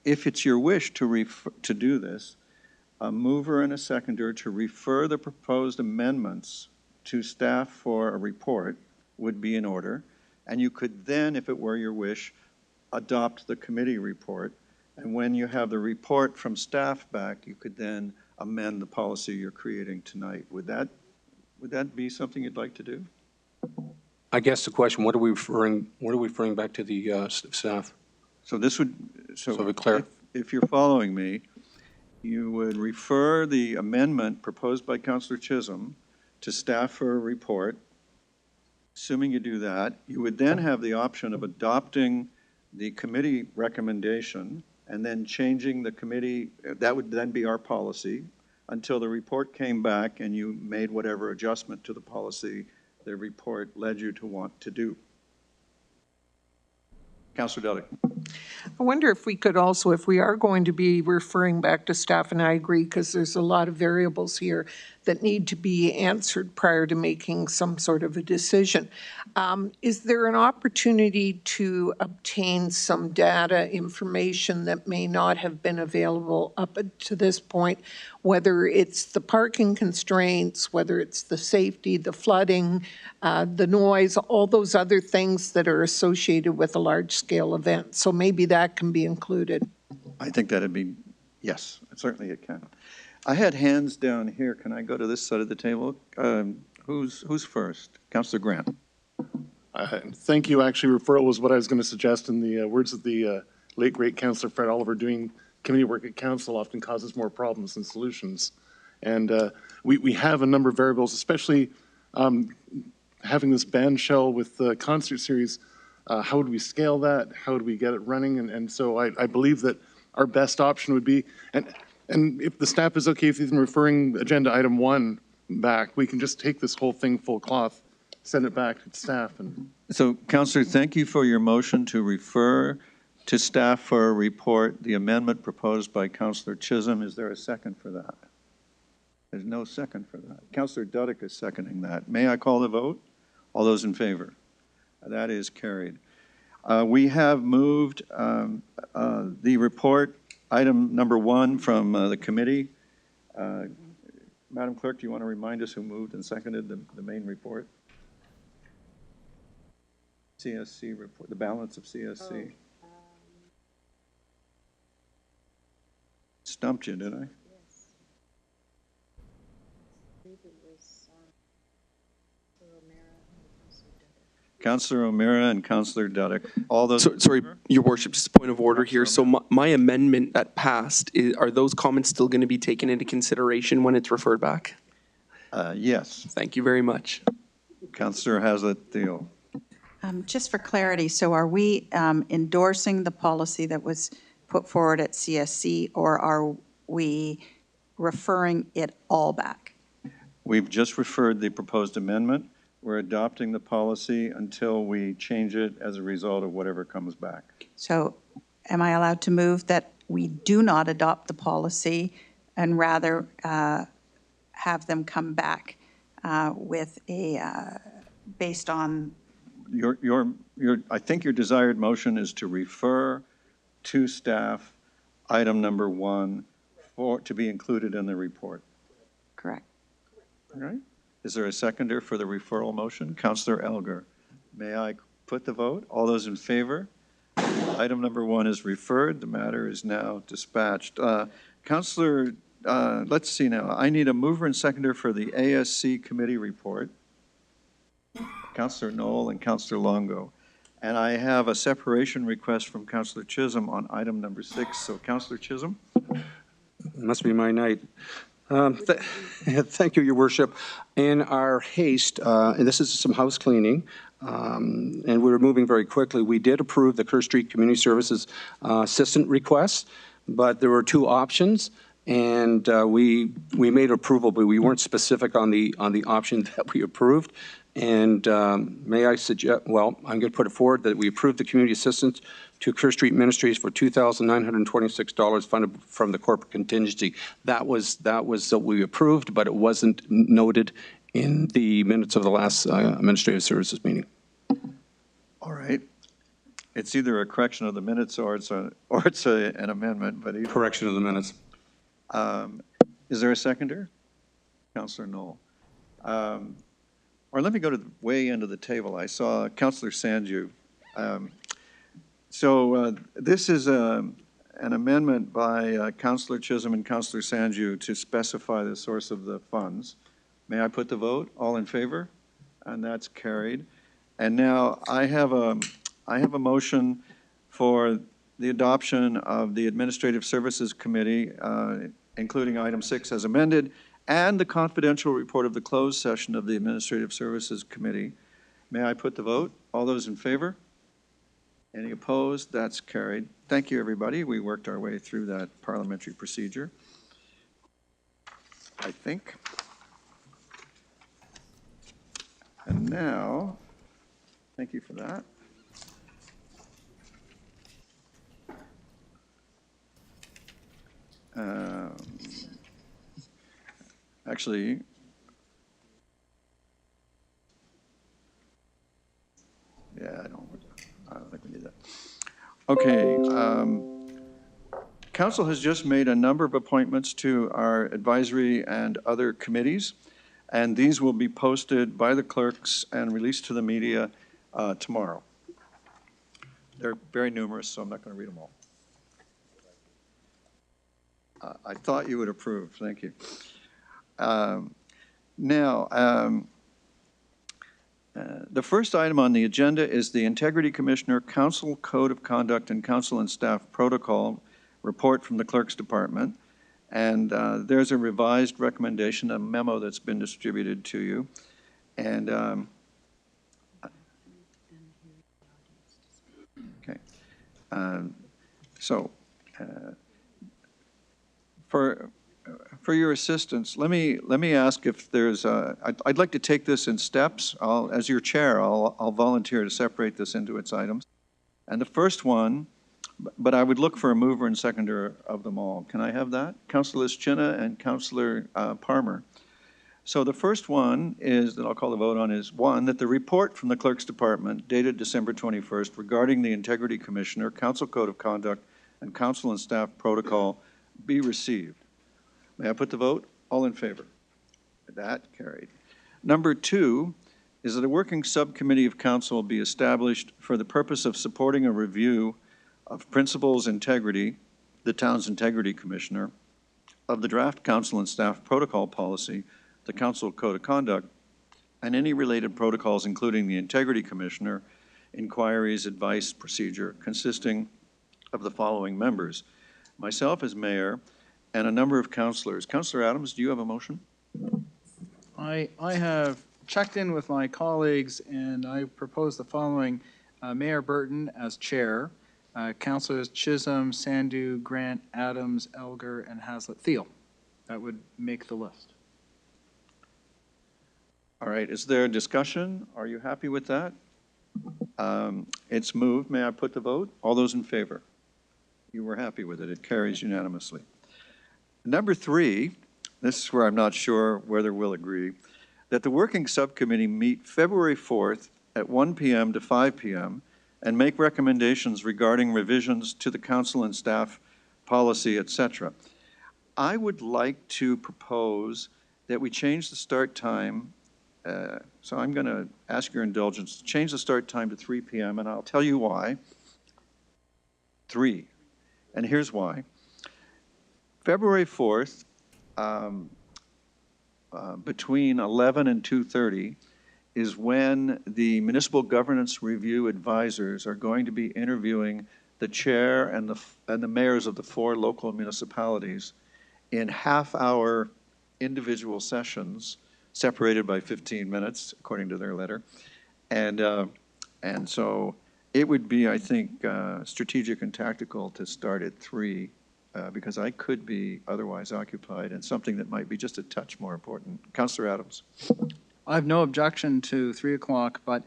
if it's your wish to do this, a mover and a seconder to refer the proposed amendments to staff for a report would be in order, and you could then, if it were your wish, adopt the committee report, and when you have the report from staff back, you could then amend the policy you're creating tonight. Would that be something you'd like to do? I guess the question, what are we referring back to the staff? So this would, So we're clear. if you're following me, you would refer the amendment proposed by Councillor Chisholm to staff for a report. Assuming you do that, you would then have the option of adopting the committee recommendation and then changing the committee, that would then be our policy, until the report came back and you made whatever adjustment to the policy the report led you to want to do. Councillor Dudek. I wonder if we could also, if we are going to be referring back to staff, and I agree because there's a lot of variables here, that need to be answered prior to making some sort of a decision. Is there an opportunity to obtain some data information that may not have been available up to this point, whether it's the parking constraints, whether it's the safety, the flooding, the noise, all those other things that are associated with a large-scale event? So maybe that can be included. I think that'd be, yes, certainly it can. I had hands down here. Can I go to this side of the table? Who's first? Councillor Grant. Thank you. Actually, referral was what I was going to suggest. In the words of the late, great Councillor Fred Oliver, doing committee work at council often causes more problems than solutions. And we have a number of variables, especially having this band shell with the concert series. How would we scale that? How would we get it running? And so I believe that our best option would be, and if the staff is okay with even referring agenda item 1 back, we can just take this whole thing full cloth, send it back to staff. And So, Councillor, thank you for your motion to refer to staff for a report, the amendment proposed by Councillor Chisholm. Is there a second for that? There's no second for that. Councillor Duddick is seconding that. May I call the vote? All those in favor? That is carried. We have moved the report, item number 1 from the committee. Madam Clerk, do you want to remind us who moved and seconded the main report? CSC report, the balance of CSC. Stumped you, did I? Yes. I believe it was Councillor O'Meara and Councillor Duddick. All those. Sorry, Your Worship, just a point of order here. So my amendment that passed, are those comments still going to be taken into consideration when it's referred back? Yes. Thank you very much. Councillor Hazlitt-Thiel. Just for clarity, so are we endorsing the policy that was put forward at CSC, or are we referring it all back? We've just referred the proposed amendment. We're adopting the policy until we change it as a result of whatever comes back. So am I allowed to move that we do not adopt the policy and rather have them come back with a, based on? I think your desired motion is to refer to staff item number 1 to be included in the report. Correct. All right. Is there a seconder for the referral motion? Councillor Elgar. May I put the vote? All those in favor? Item number 1 is referred. The matter is now dispatched. Councillor, let's see now. I need a mover and seconder for the ASC committee report. Councillor Knoll and Councillor Longo. And I have a separation request from Councillor Chisholm on item number 6. So, Councillor Chisholm. It must be my night. Thank you, Your Worship. In our haste, and this is some house cleaning, and we were moving very quickly, we did approve the Kerr Street Community Services assistant request, but there were 2 options, and we made approval, but we weren't specific on the option that we approved. And may I suggest, well, I'm going to put it forward that we approve the community assistance to Kerr Street Ministries for $2,926 funded from the corporate contingency. That was what we approved, but it wasn't noted in the minutes of the last administrative services meeting. All right. It's either a correction of the minutes or it's an amendment, but either. Correction of the minutes. Is there a seconder? Councillor Knoll. Or let me go to the way end of the table. I saw Councillor Sanju. So this is an amendment by Councillor Chisholm and Councillor Sanju to specify the source of the funds. May I put the vote? All in favor? And that's carried. And now I have a motion for the adoption of the Administrative Services Committee, including item 6 as amended, and the confidential report of the closed session of the Administrative Services Committee. May I put the vote? All those in favor? Any opposed? That's carried. Thank you, everybody. We worked our way through that parliamentary procedure, I think. And now, thank you for that. Actually, Okay, council has just made a number of appointments to our advisory and other committees, and these will be posted by the clerks and released to the media tomorrow. They're very numerous, so I'm not going to read them all. I thought you would approve. Thank you. The first item on the agenda is the Integrity Commissioner Council Code of Conduct and Council and Staff Protocol report from the Clerk's Department. And there's a revised recommendation, a memo that's been distributed to you. And okay. For your assistance, let me ask if there's I'd like to take this in steps. As your chair, I'll volunteer to separate this into its items. And the first one, but I would look for a mover and seconder of them all. Can I have that? Councillor Chinna and Councillor Parmer. So the first one is, that I'll call the vote on, is one, that the report from the Clerk's Department dated December 21st regarding the Integrity Commissioner, Council Code of Conduct, and Council and Staff Protocol be received. May I put the vote? All in favor? That carried. Number two is that a working subcommittee of council be established for the purpose of supporting a review of principals integrity, the town's integrity commissioner, of the draft council and staff protocol policy, the council code of conduct, and any related protocols, including the integrity commissioner, inquiries, advice, procedure, consisting of the following members: myself as mayor, and a number of councillors. Councillor Adams, do you have a motion? I have checked in with my colleagues, and I propose the following: Mayor Burton as chair, Councillors Chisholm, Sandhu, Grant, Adams, Elgar, and Haslett Thiel. That would make the list. All right, is there a discussion? Are you happy with that? It's moved. May I put the vote? All those in favor? You were happy with it. It carries unanimously. Number three, this is where I'm not sure whether we'll agree, that the working subcommittee meet February 4th at 1 p.m. to 5 p.m. and make recommendations regarding revisions to the council and staff policy, etc. I would like to propose that we change the start time. So I'm going to ask your indulgence to change the start time to 3 p.m. and I'll tell you why. 3. And here's why. February 4th, between 11 and 2:30, is when the Municipal Governance Review advisors are going to be interviewing the chair and the mayors of the 4 local municipalities in half-hour individual sessions, separated by 15 minutes, according to their letter. And so it would be, I think, strategic and tactical to start at 3, because I could be otherwise occupied, and something that might be just a touch more important. Councillor Adams. I have no objection to 3 o'clock, but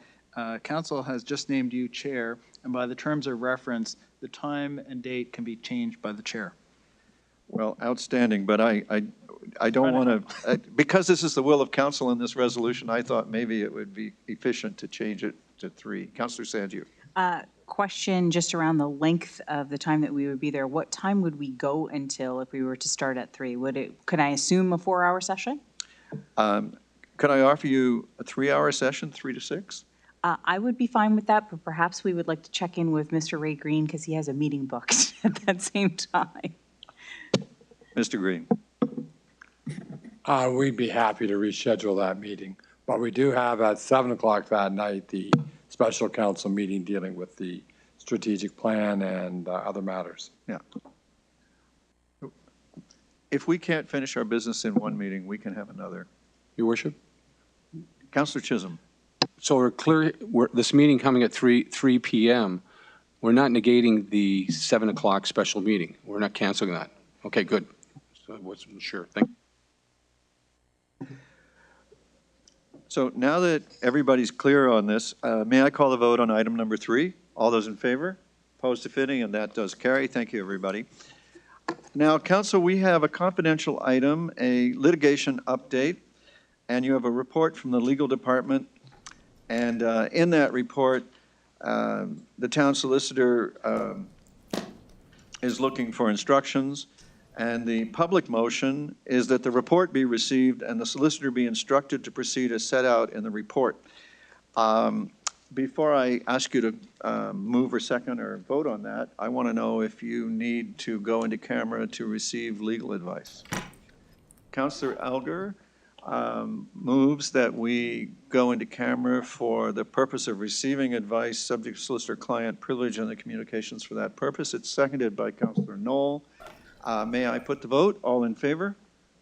council has just named you chair, and by the terms of reference, the time and date can be changed by the chair. Well, outstanding, but I don't want to, because this is the will of council in this resolution, I thought maybe it would be efficient to change it to 3. Councillor Sandhu. Question just around the length of the time that we would be there. What time would we go until if we were to start at 3? Could I assume a 4-hour session? Could I offer you a 3-hour session, 3 to 6? I would be fine with that, but perhaps we would like to check in with Mr. Ray Green because he has a meeting booked at that same time. Mr. Green. We'd be happy to reschedule that meeting, but we do have at 7 o'clock that night the special council meeting dealing with the strategic plan and other matters. Yeah. If we can't finish our business in one meeting, we can have another. Your worship? Councillor Chisholm. So we're clear, this meeting coming at 3 p.m., we're not negating the 7 o'clock special meeting. We're not canceling that. Okay, good. So I wasn't sure. Thank you. So now that everybody's clear on this, may I call the vote on item number 3? All those in favor? Opposed, if any, and that does carry. Thank you, everybody. Now, council, we have a confidential item, a litigation update, and you have a report from the legal department. And in that report, The town solicitor is looking for instructions, and the public motion is that the report be received and the solicitor be instructed to proceed as set out in the report. Before I ask you to move or second or vote on that, I want to know if you need to go into camera to receive legal advice. Councillor Elgar moves that we go into camera for the purpose of receiving advice, subject to solicitor-client privilege and the communications for that purpose. It's seconded by Councillor Knoll. May I put the vote? All in favor?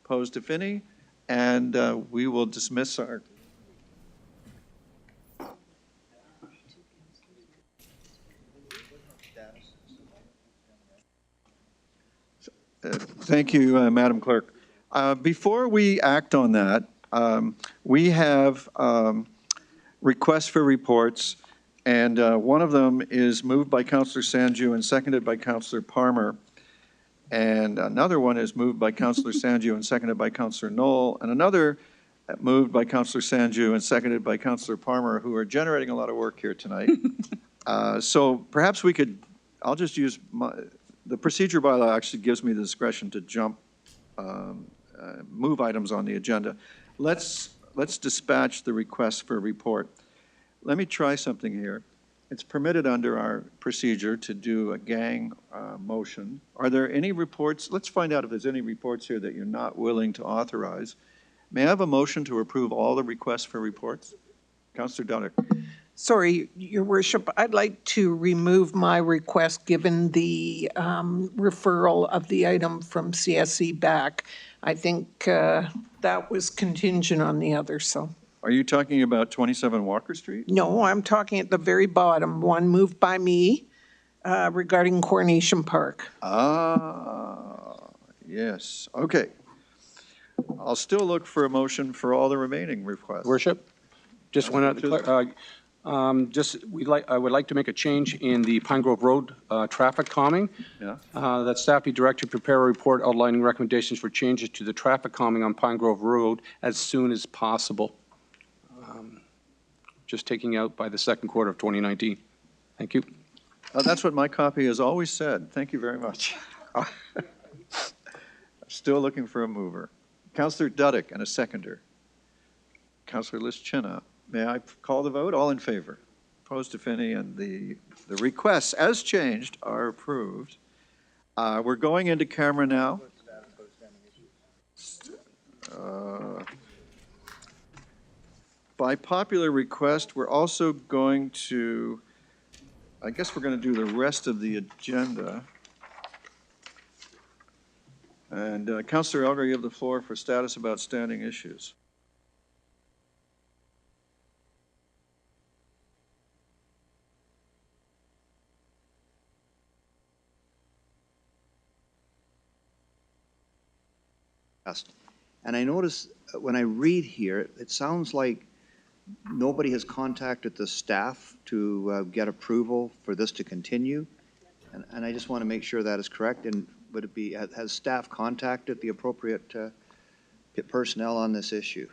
Opposed, if any? And we will dismiss our... Thank you, Madam Clerk. Before we act on that, we have requests for reports, and one of them is moved by Councillor Sanju and seconded by Councillor Palmer. And another one is moved by Councillor Sanju and seconded by Councillor Knoll, and another moved by Councillor Sanju and seconded by Councillor Palmer, who are generating a lot of work here tonight. So perhaps we could, I'll just use the procedure bylaw actually gives me the discretion to jump, move items on the agenda. Let's dispatch the request for a report. Let me try something here. It's permitted under our procedure to do a gang motion. Are there any reports? Let's find out if there's any reports here that you're not willing to authorize. May I have a motion to approve all the requests for reports? Councillor Dudek. Sorry, Your Worship, I'd like to remove my request given the referral of the item from CSE back. I think that was contingent on the other, so. Are you talking about 27 Walker Street? No, I'm talking at the very bottom, one moved by me regarding Coronation Park. Ah, yes, okay. I'll still look for a motion for all the remaining requests. Worship, just one other, I would like to make a change in the Pine Grove Road traffic calming. Yeah. That staff be directed to prepare a report outlining recommendations for changes to the traffic calming on Pine Grove Road as soon as possible. Just taking out by the second quarter of 2019. Thank you. That's what my copy has always said. Thank you very much. Still looking for a mover. Councillor Dudek and a seconder. Councillor Lischina. May I call the vote? All in favor? Opposed, if any, and the requests, as changed, are approved. We're going into camera now. By popular request, we're also going to, I guess we're going to do the rest of the agenda. And Councillor Elgar, you have the floor for status of outstanding issues. And I notice when I read here, it sounds like nobody has contacted the staff to get approval for this to continue. And I just want to make sure that is correct. And would it be, has staff contacted the appropriate personnel on this issue?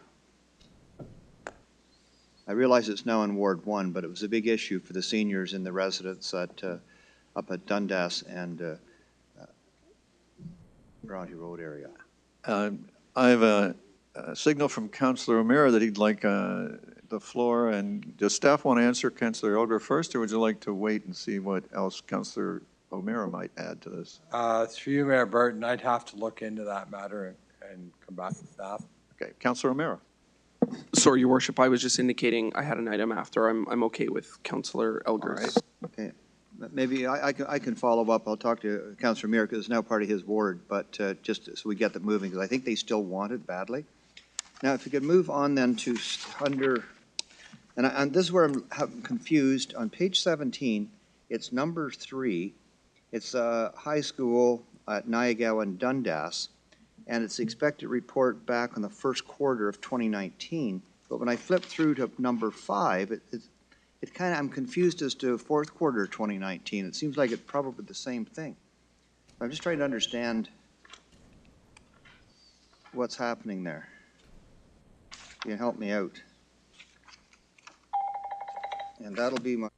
I realize it's now in Ward 1, but it was a big issue for the seniors and the residents at, up at Dundas and Bronte Road area. I have a signal from Councillor O'Meara that he'd like the floor, and does staff want to answer Councillor Elgar first, or would you like to wait and see what else Councillor O'Meara might add to this? Through you, Mayor Burton, I'd have to look into that matter and come back to staff. Okay, Councillor O'Meara. Sorry, Your Worship, I was just indicating I had an item after. I'm okay with Councillor Elgar's. Okay, maybe I can follow up. I'll talk to Councillor Muir because it's now part of his ward, but just so we get them moving, because I think they still want it badly. Now, if you could move on then to under, and this is where I'm confused. On page 17, it's number 3. It's high school at Niagara and Dundas, and it's expected report back on the first quarter of 2019. But when I flip through to number 5, it kind of, I'm confused as to fourth quarter 2019. It seems like it's probably the same thing. I'm just trying to understand what's happening there. Can you help me out? And that'll be my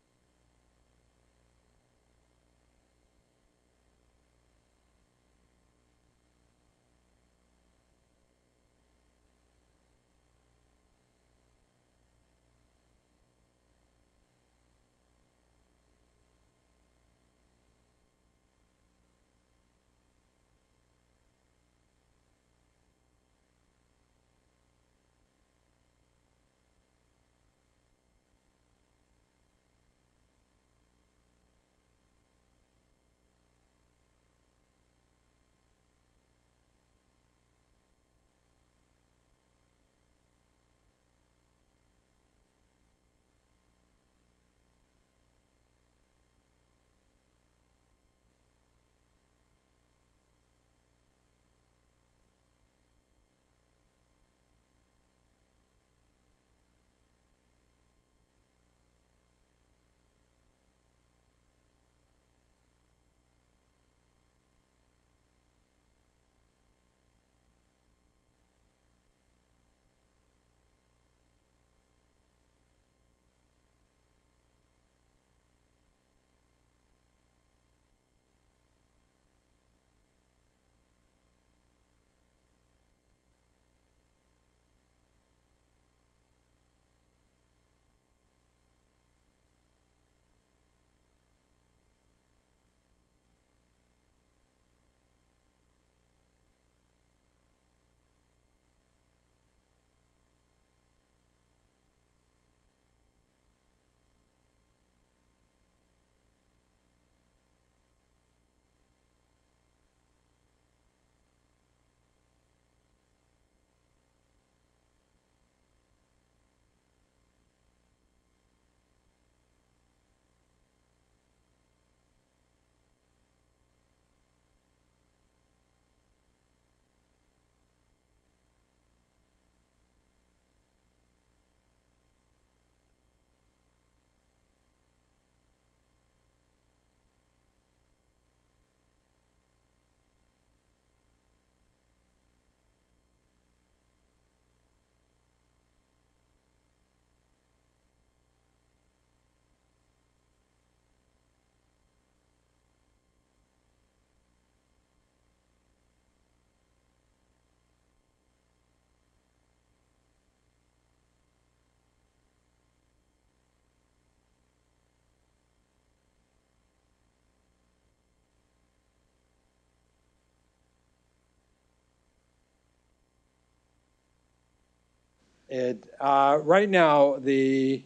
Right now, the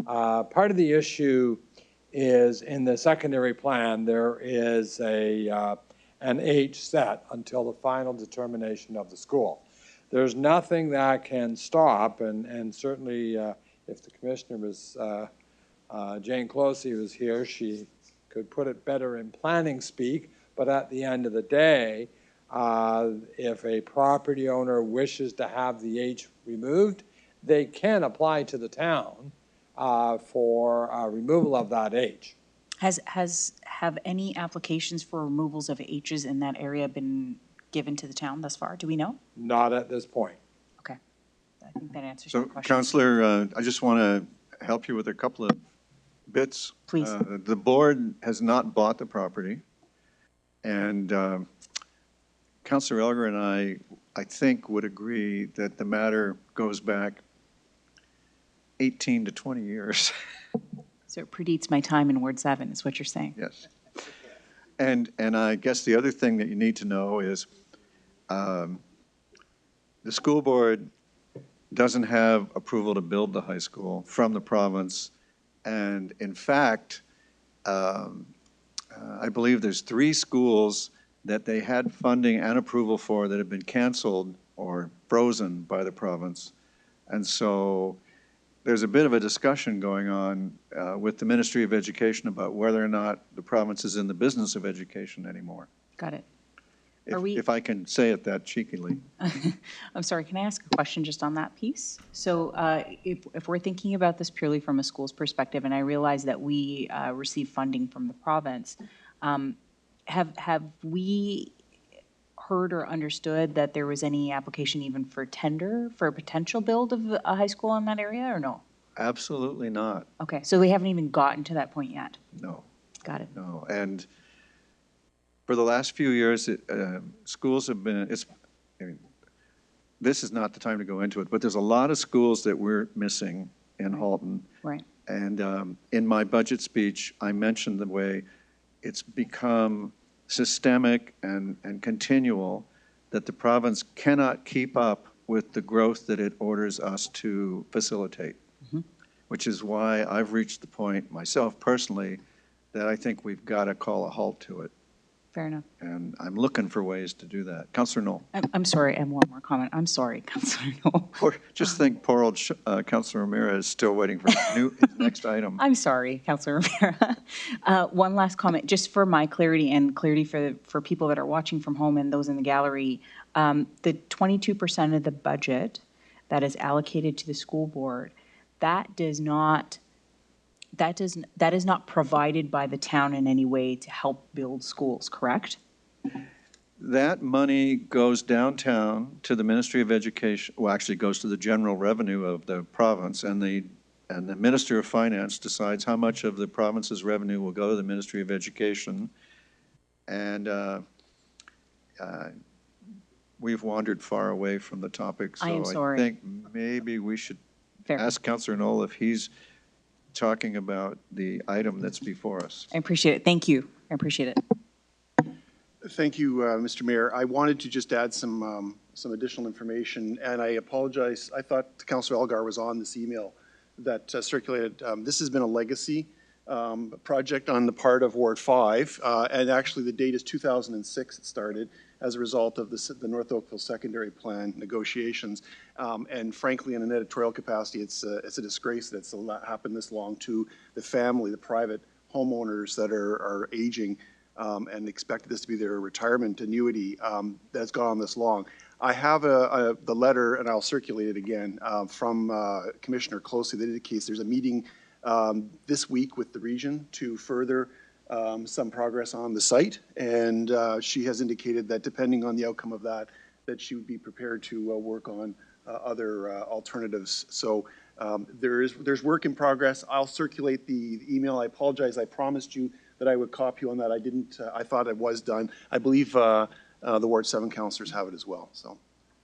part of the issue is in the secondary plan, there is an age set until the final determination of the school. There's nothing that can stop, and certainly if the commissioner was, Jane Closey was here, she could put it better in planning speak, but at the end of the day, if a property owner wishes to have the age removed, they can apply to the town for removal of that age. Have any applications for removals of H's in that area been given to the town thus far? Do we know? Not at this point. Okay. I think that answers So, your question. Counselor, I just want to help you with a couple of bits. Please. The board has not bought the property, and Counselor Elgar and I think, would agree that the matter goes back 18 to 20 years. So it predates my time in Ward 7, is what you're saying? Yes. And I guess the other thing that you need to know is the school board doesn't have approval to build the high school from the province. And in fact, I believe there's 3 schools that they had funding and approval for that have been canceled or frozen by the province. And so there's a bit of a discussion going on with the Ministry of Education about whether or not the province is in the business of education anymore. Got it. If I can say it that cheekily. I'm sorry, can I ask a question just on that piece? So if we're thinking about this purely from a school's perspective, and I realize that we receive funding from the province, have we heard or understood that there was any application even for tender for a potential build of a high school in that area, or no? Absolutely not. Okay, so we haven't even gotten to that point yet? No. Got it. No. And for the last few years, schools have been, I mean, this is not the time to go into it, but there's a lot of schools that we're missing in Halton. Right. And in my budget speech, I mentioned the way it's become systemic and continual, that the province cannot keep up with the growth that it orders us to facilitate, which is why I've reached the point myself personally that I think we've got to call a halt to it. Fair enough. And I'm looking for ways to do that. Councillor Knoll. I'm sorry, I have one more comment. I'm sorry, Councillor Knoll. Just think poor old Councillor O'Meara is still waiting for his next item. I'm sorry, Councillor O'Meara. One last comment, just for my clarity and clarity for people that are watching from home and those in the gallery. The 22% of the budget that is allocated to the school board, that is not provided by the town in any way to help build schools, correct? That money goes downtown to the Ministry of Education, well, actually it goes to the general revenue of the province, and the Minister of Finance decides how much of the province's revenue will go to the Ministry of Education. And we've wandered far away from the topic, so I am sorry. I think maybe we should Fair. ask Councillor Knoll if he's talking about the item that's before us. I appreciate it. Thank you. I appreciate it. Thank you, Mr. Mayor. I wanted to just add some additional information, and I apologize. I thought Councillor Elgar was on this email that circulated. This has been a legacy project on the part of Ward 5, and actually the date is 2006 it started as a result of the North Oakville Secondary Plan negotiations. And frankly, in an editorial capacity, it's a disgrace that it's happened this long to the family, the private homeowners that are aging and expected this to be their retirement annuity that's gone on this long. I have the letter, and I'll circulate it again, from Commissioner Closey that indicates there's a meeting this week with the region to further some progress on the site, and she has indicated that depending on the outcome of that she would be prepared to work on other alternatives. So there's work in progress. I'll circulate the email. I apologize. I promised you that I would copy you on that. I didn't. I thought it was done. I believe the Ward 7 councillors have it as well. So,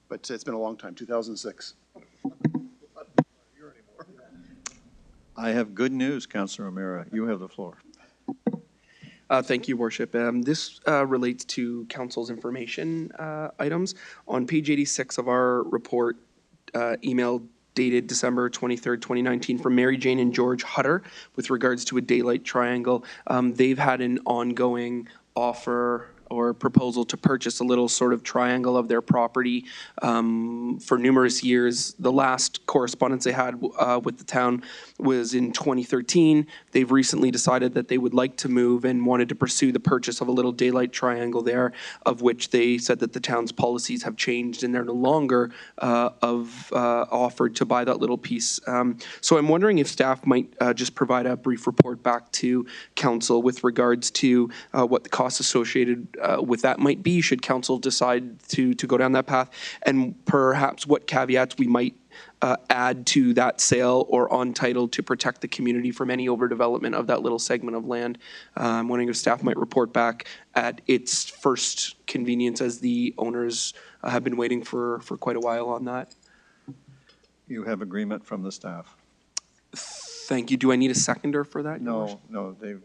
but it's been a long time. 2006. I have good news, Councillor O'Meara. You have the floor. Thank you, Worship. This relates to council's information items. On page 86 of our report, emailed dated December 23rd, 2019, from Mary Jane and George Hutter with regards to a daylight triangle. They've had an ongoing offer or proposal to purchase a little sort of triangle of their property for numerous years. The last correspondence they had with the town was in 2013. They've recently decided that they would like to move and wanted to pursue the purchase of a little daylight triangle there, of which they said that the town's policies have changed and they're no longer offered to buy that little piece. So I'm wondering if staff might just provide a brief report back to council with regards to what the costs associated with that might be, should council decide to go down that path, and perhaps what caveats we might add to that sale or on title to protect the community from any overdevelopment of that little segment of land. I'm wondering if staff might report back at its first convenience, as the owners have been waiting for quite a while on that. You have agreement from the staff? Thank you. Do I need a seconder for that? No, they've.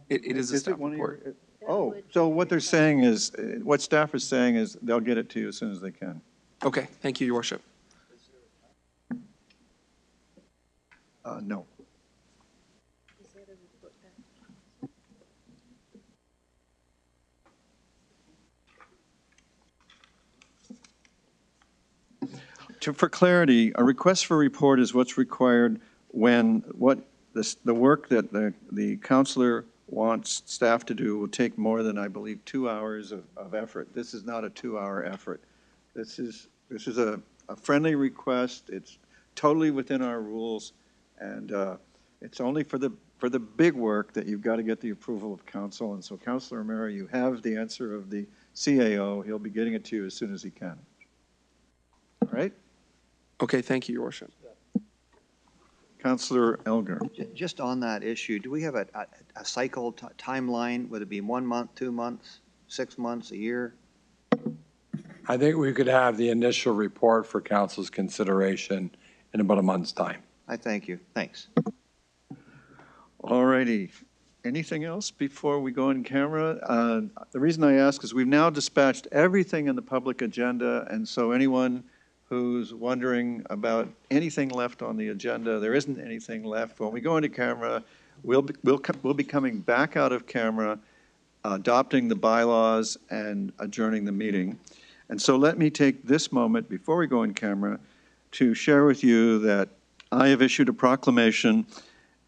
It is a staff report. Oh, so what they're saying is, what staff is saying is they'll get it to you as soon as they can. Okay, thank you, Your Worship. No. For clarity, a request for report is what's required when the work that the counselor wants staff to do will take more than, I believe, 2 hours of effort. This is not a 2-hour effort. This is a friendly request. It's totally within our rules, and it's only for the big work that you've got to get the approval of council. And so, Councilor O'Meara, you have the answer of the CAO. He'll be getting it to you as soon as he can. All right? Okay, thank you, Your Worship. Councilor Elgar. Just on that issue, do we have a cycle timeline? Would it be 1 month, 2 months, 6 months, a year? I think we could have the initial report for council's consideration in about a month's time. I thank you. Thanks. All righty. Anything else before we go in camera? The reason I ask is we've now dispatched everything in the public agenda, and so anyone who's wondering about anything left on the agenda, there isn't anything left. When we go into camera, we'll be coming back out of camera, adopting the bylaws and adjourning the meeting. And so let me take this moment before we go in camera to share with you that I have issued a proclamation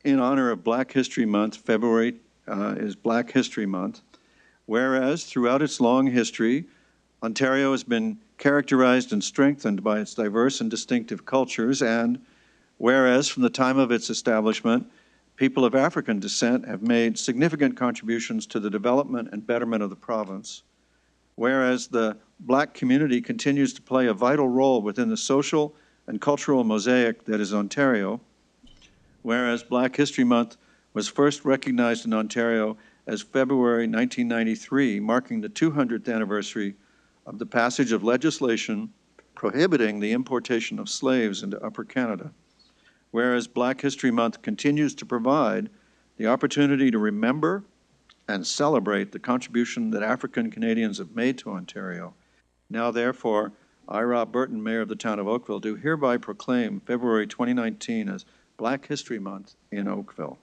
in honor of Black History Month. February is Black History Month. Whereas throughout its long history, Ontario has been characterized and strengthened by its diverse and distinctive cultures, and whereas from the time of its establishment, people of African descent have made significant contributions to the development and betterment of the province, whereas the Black community continues to play a vital role within the social and cultural mosaic that is Ontario, whereas Black History Month was first recognized in Ontario as February 1993, marking the 200th anniversary of the passage of legislation prohibiting the importation of slaves into Upper Canada, whereas Black History Month continues to provide the opportunity to remember and celebrate the contribution that African Canadians have made to Ontario. Now, therefore, I, Rob Burton, Mayor of the town of Oakville, do hereby proclaim February 2019 as Black History Month in Oakville.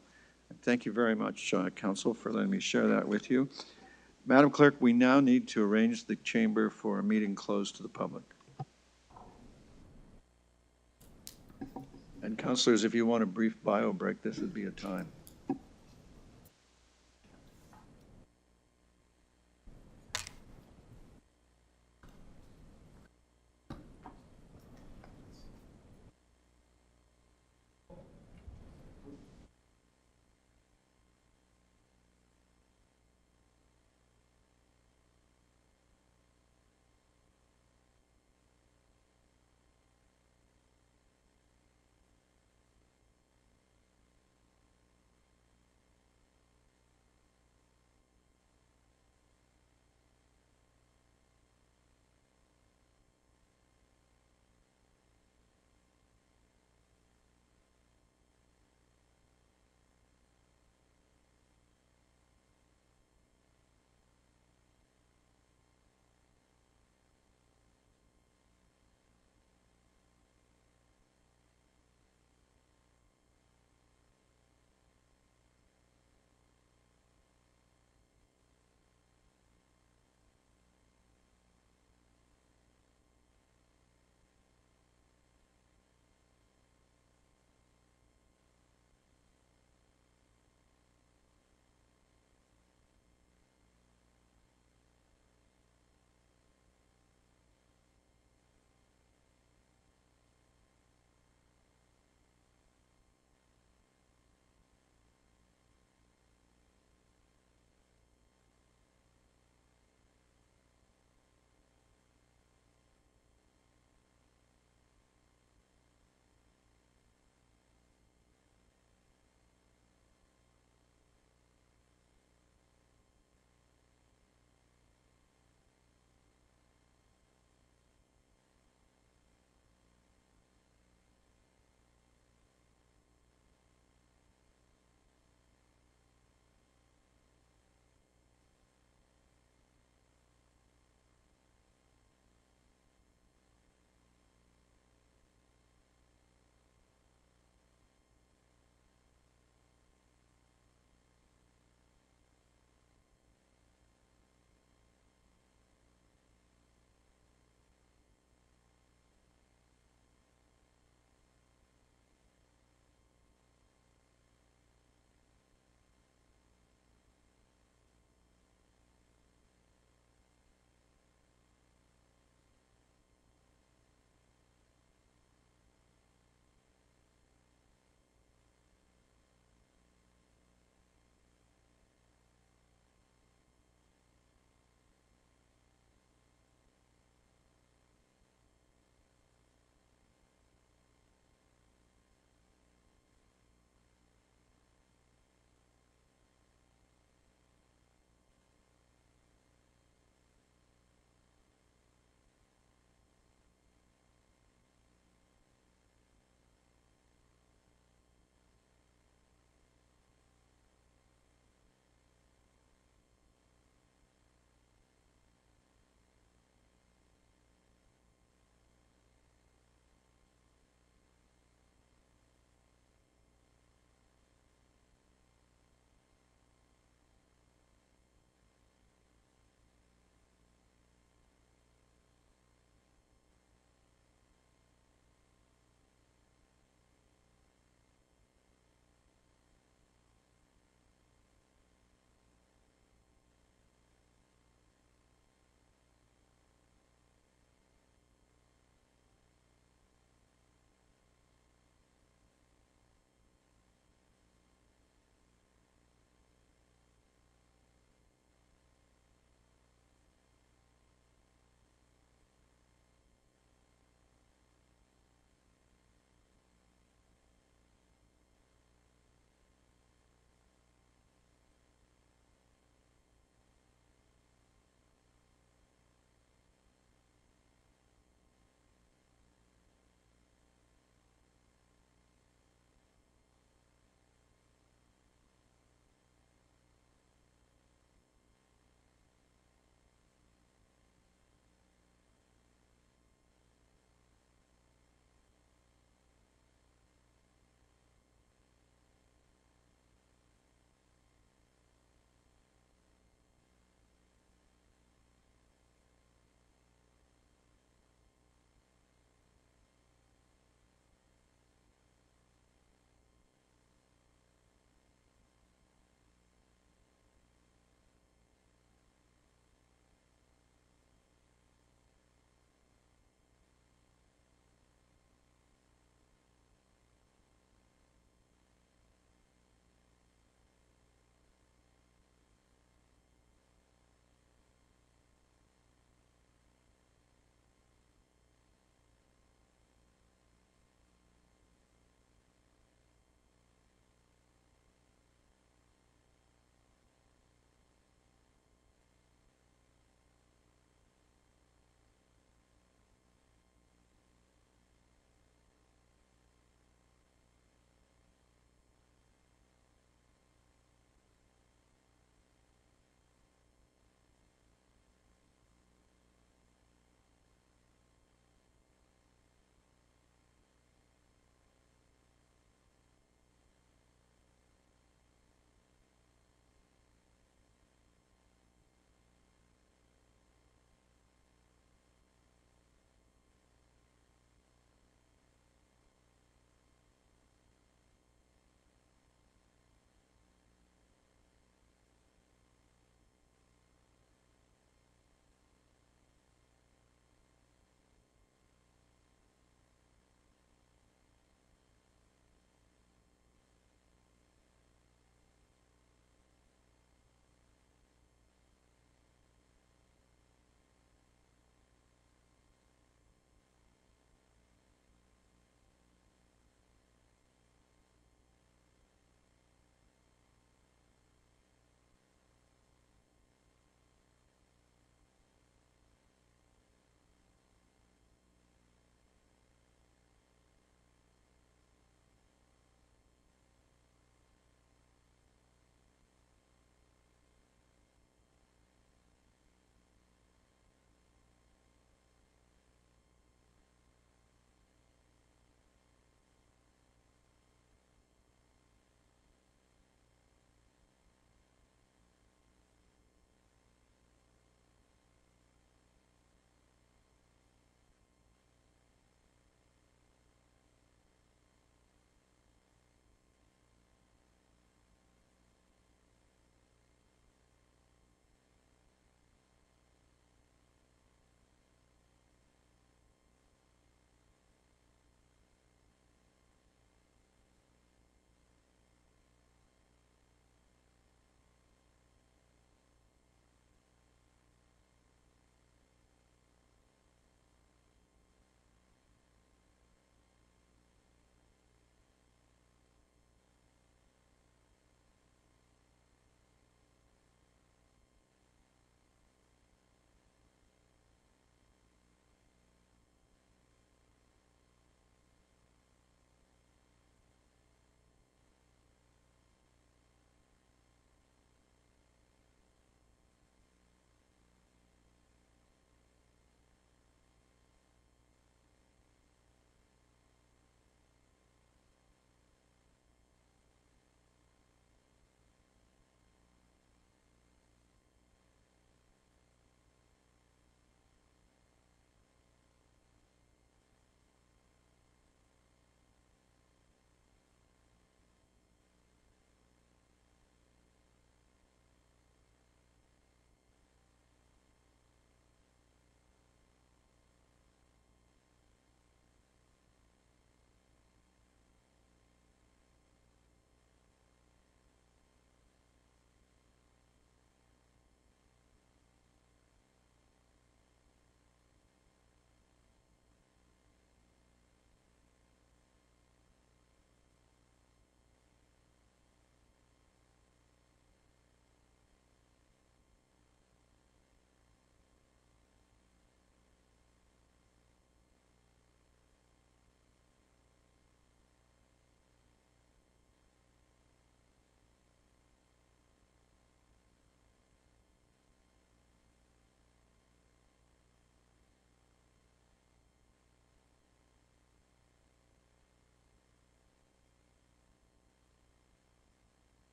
And thank you very much, Council, for letting me share that with you. Madam Clerk, we now need to arrange the chamber for a meeting closed to the public. And councilors, if you want a brief bio break, this would be a time.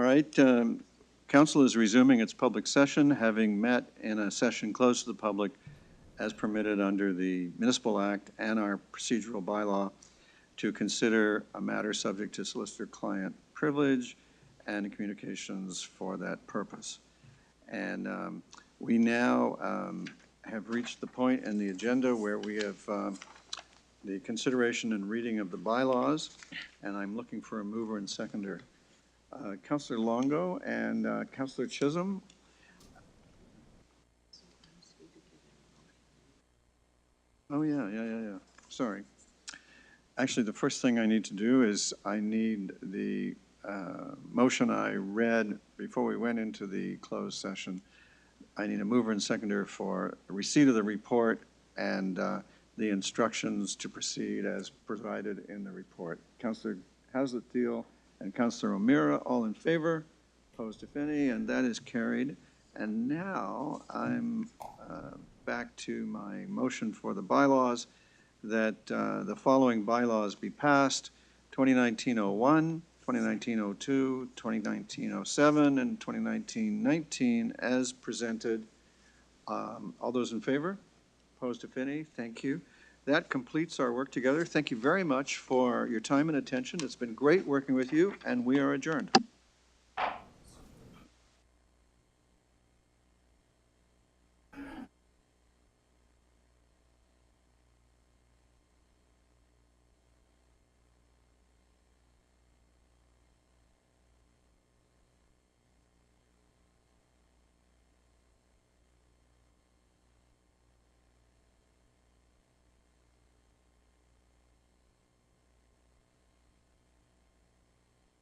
right, council is resuming its public session, having met in a session closed to the public as permitted under the Municipal Act and our procedural bylaw to consider a matter subject to solicitor-client privilege and communications for that purpose. And we now have reached the point in the agenda where we have the consideration and reading of the bylaws, and I'm looking for a mover and seconder. Councillor Longo and Councillor Chisholm. Oh, yeah. Sorry. Actually, the first thing I need to do is I need the motion I read before we went into the closed session. I need a mover and seconder for receipt of the report and the instructions to proceed as provided in the report. Councillor Hazlet-Thiel and Councillor O'Meara, all in favor, opposed if any, and that is carried. And now I'm back to my motion for the bylaws, that the following bylaws be passed: 2019-01, 2019-02, 2019-07, and 2019-19 as presented. All those in favor? Opposed if any? Thank you. That completes our work together. Thank you very much for your time and attention. It's been great working with you, and we are adjourned.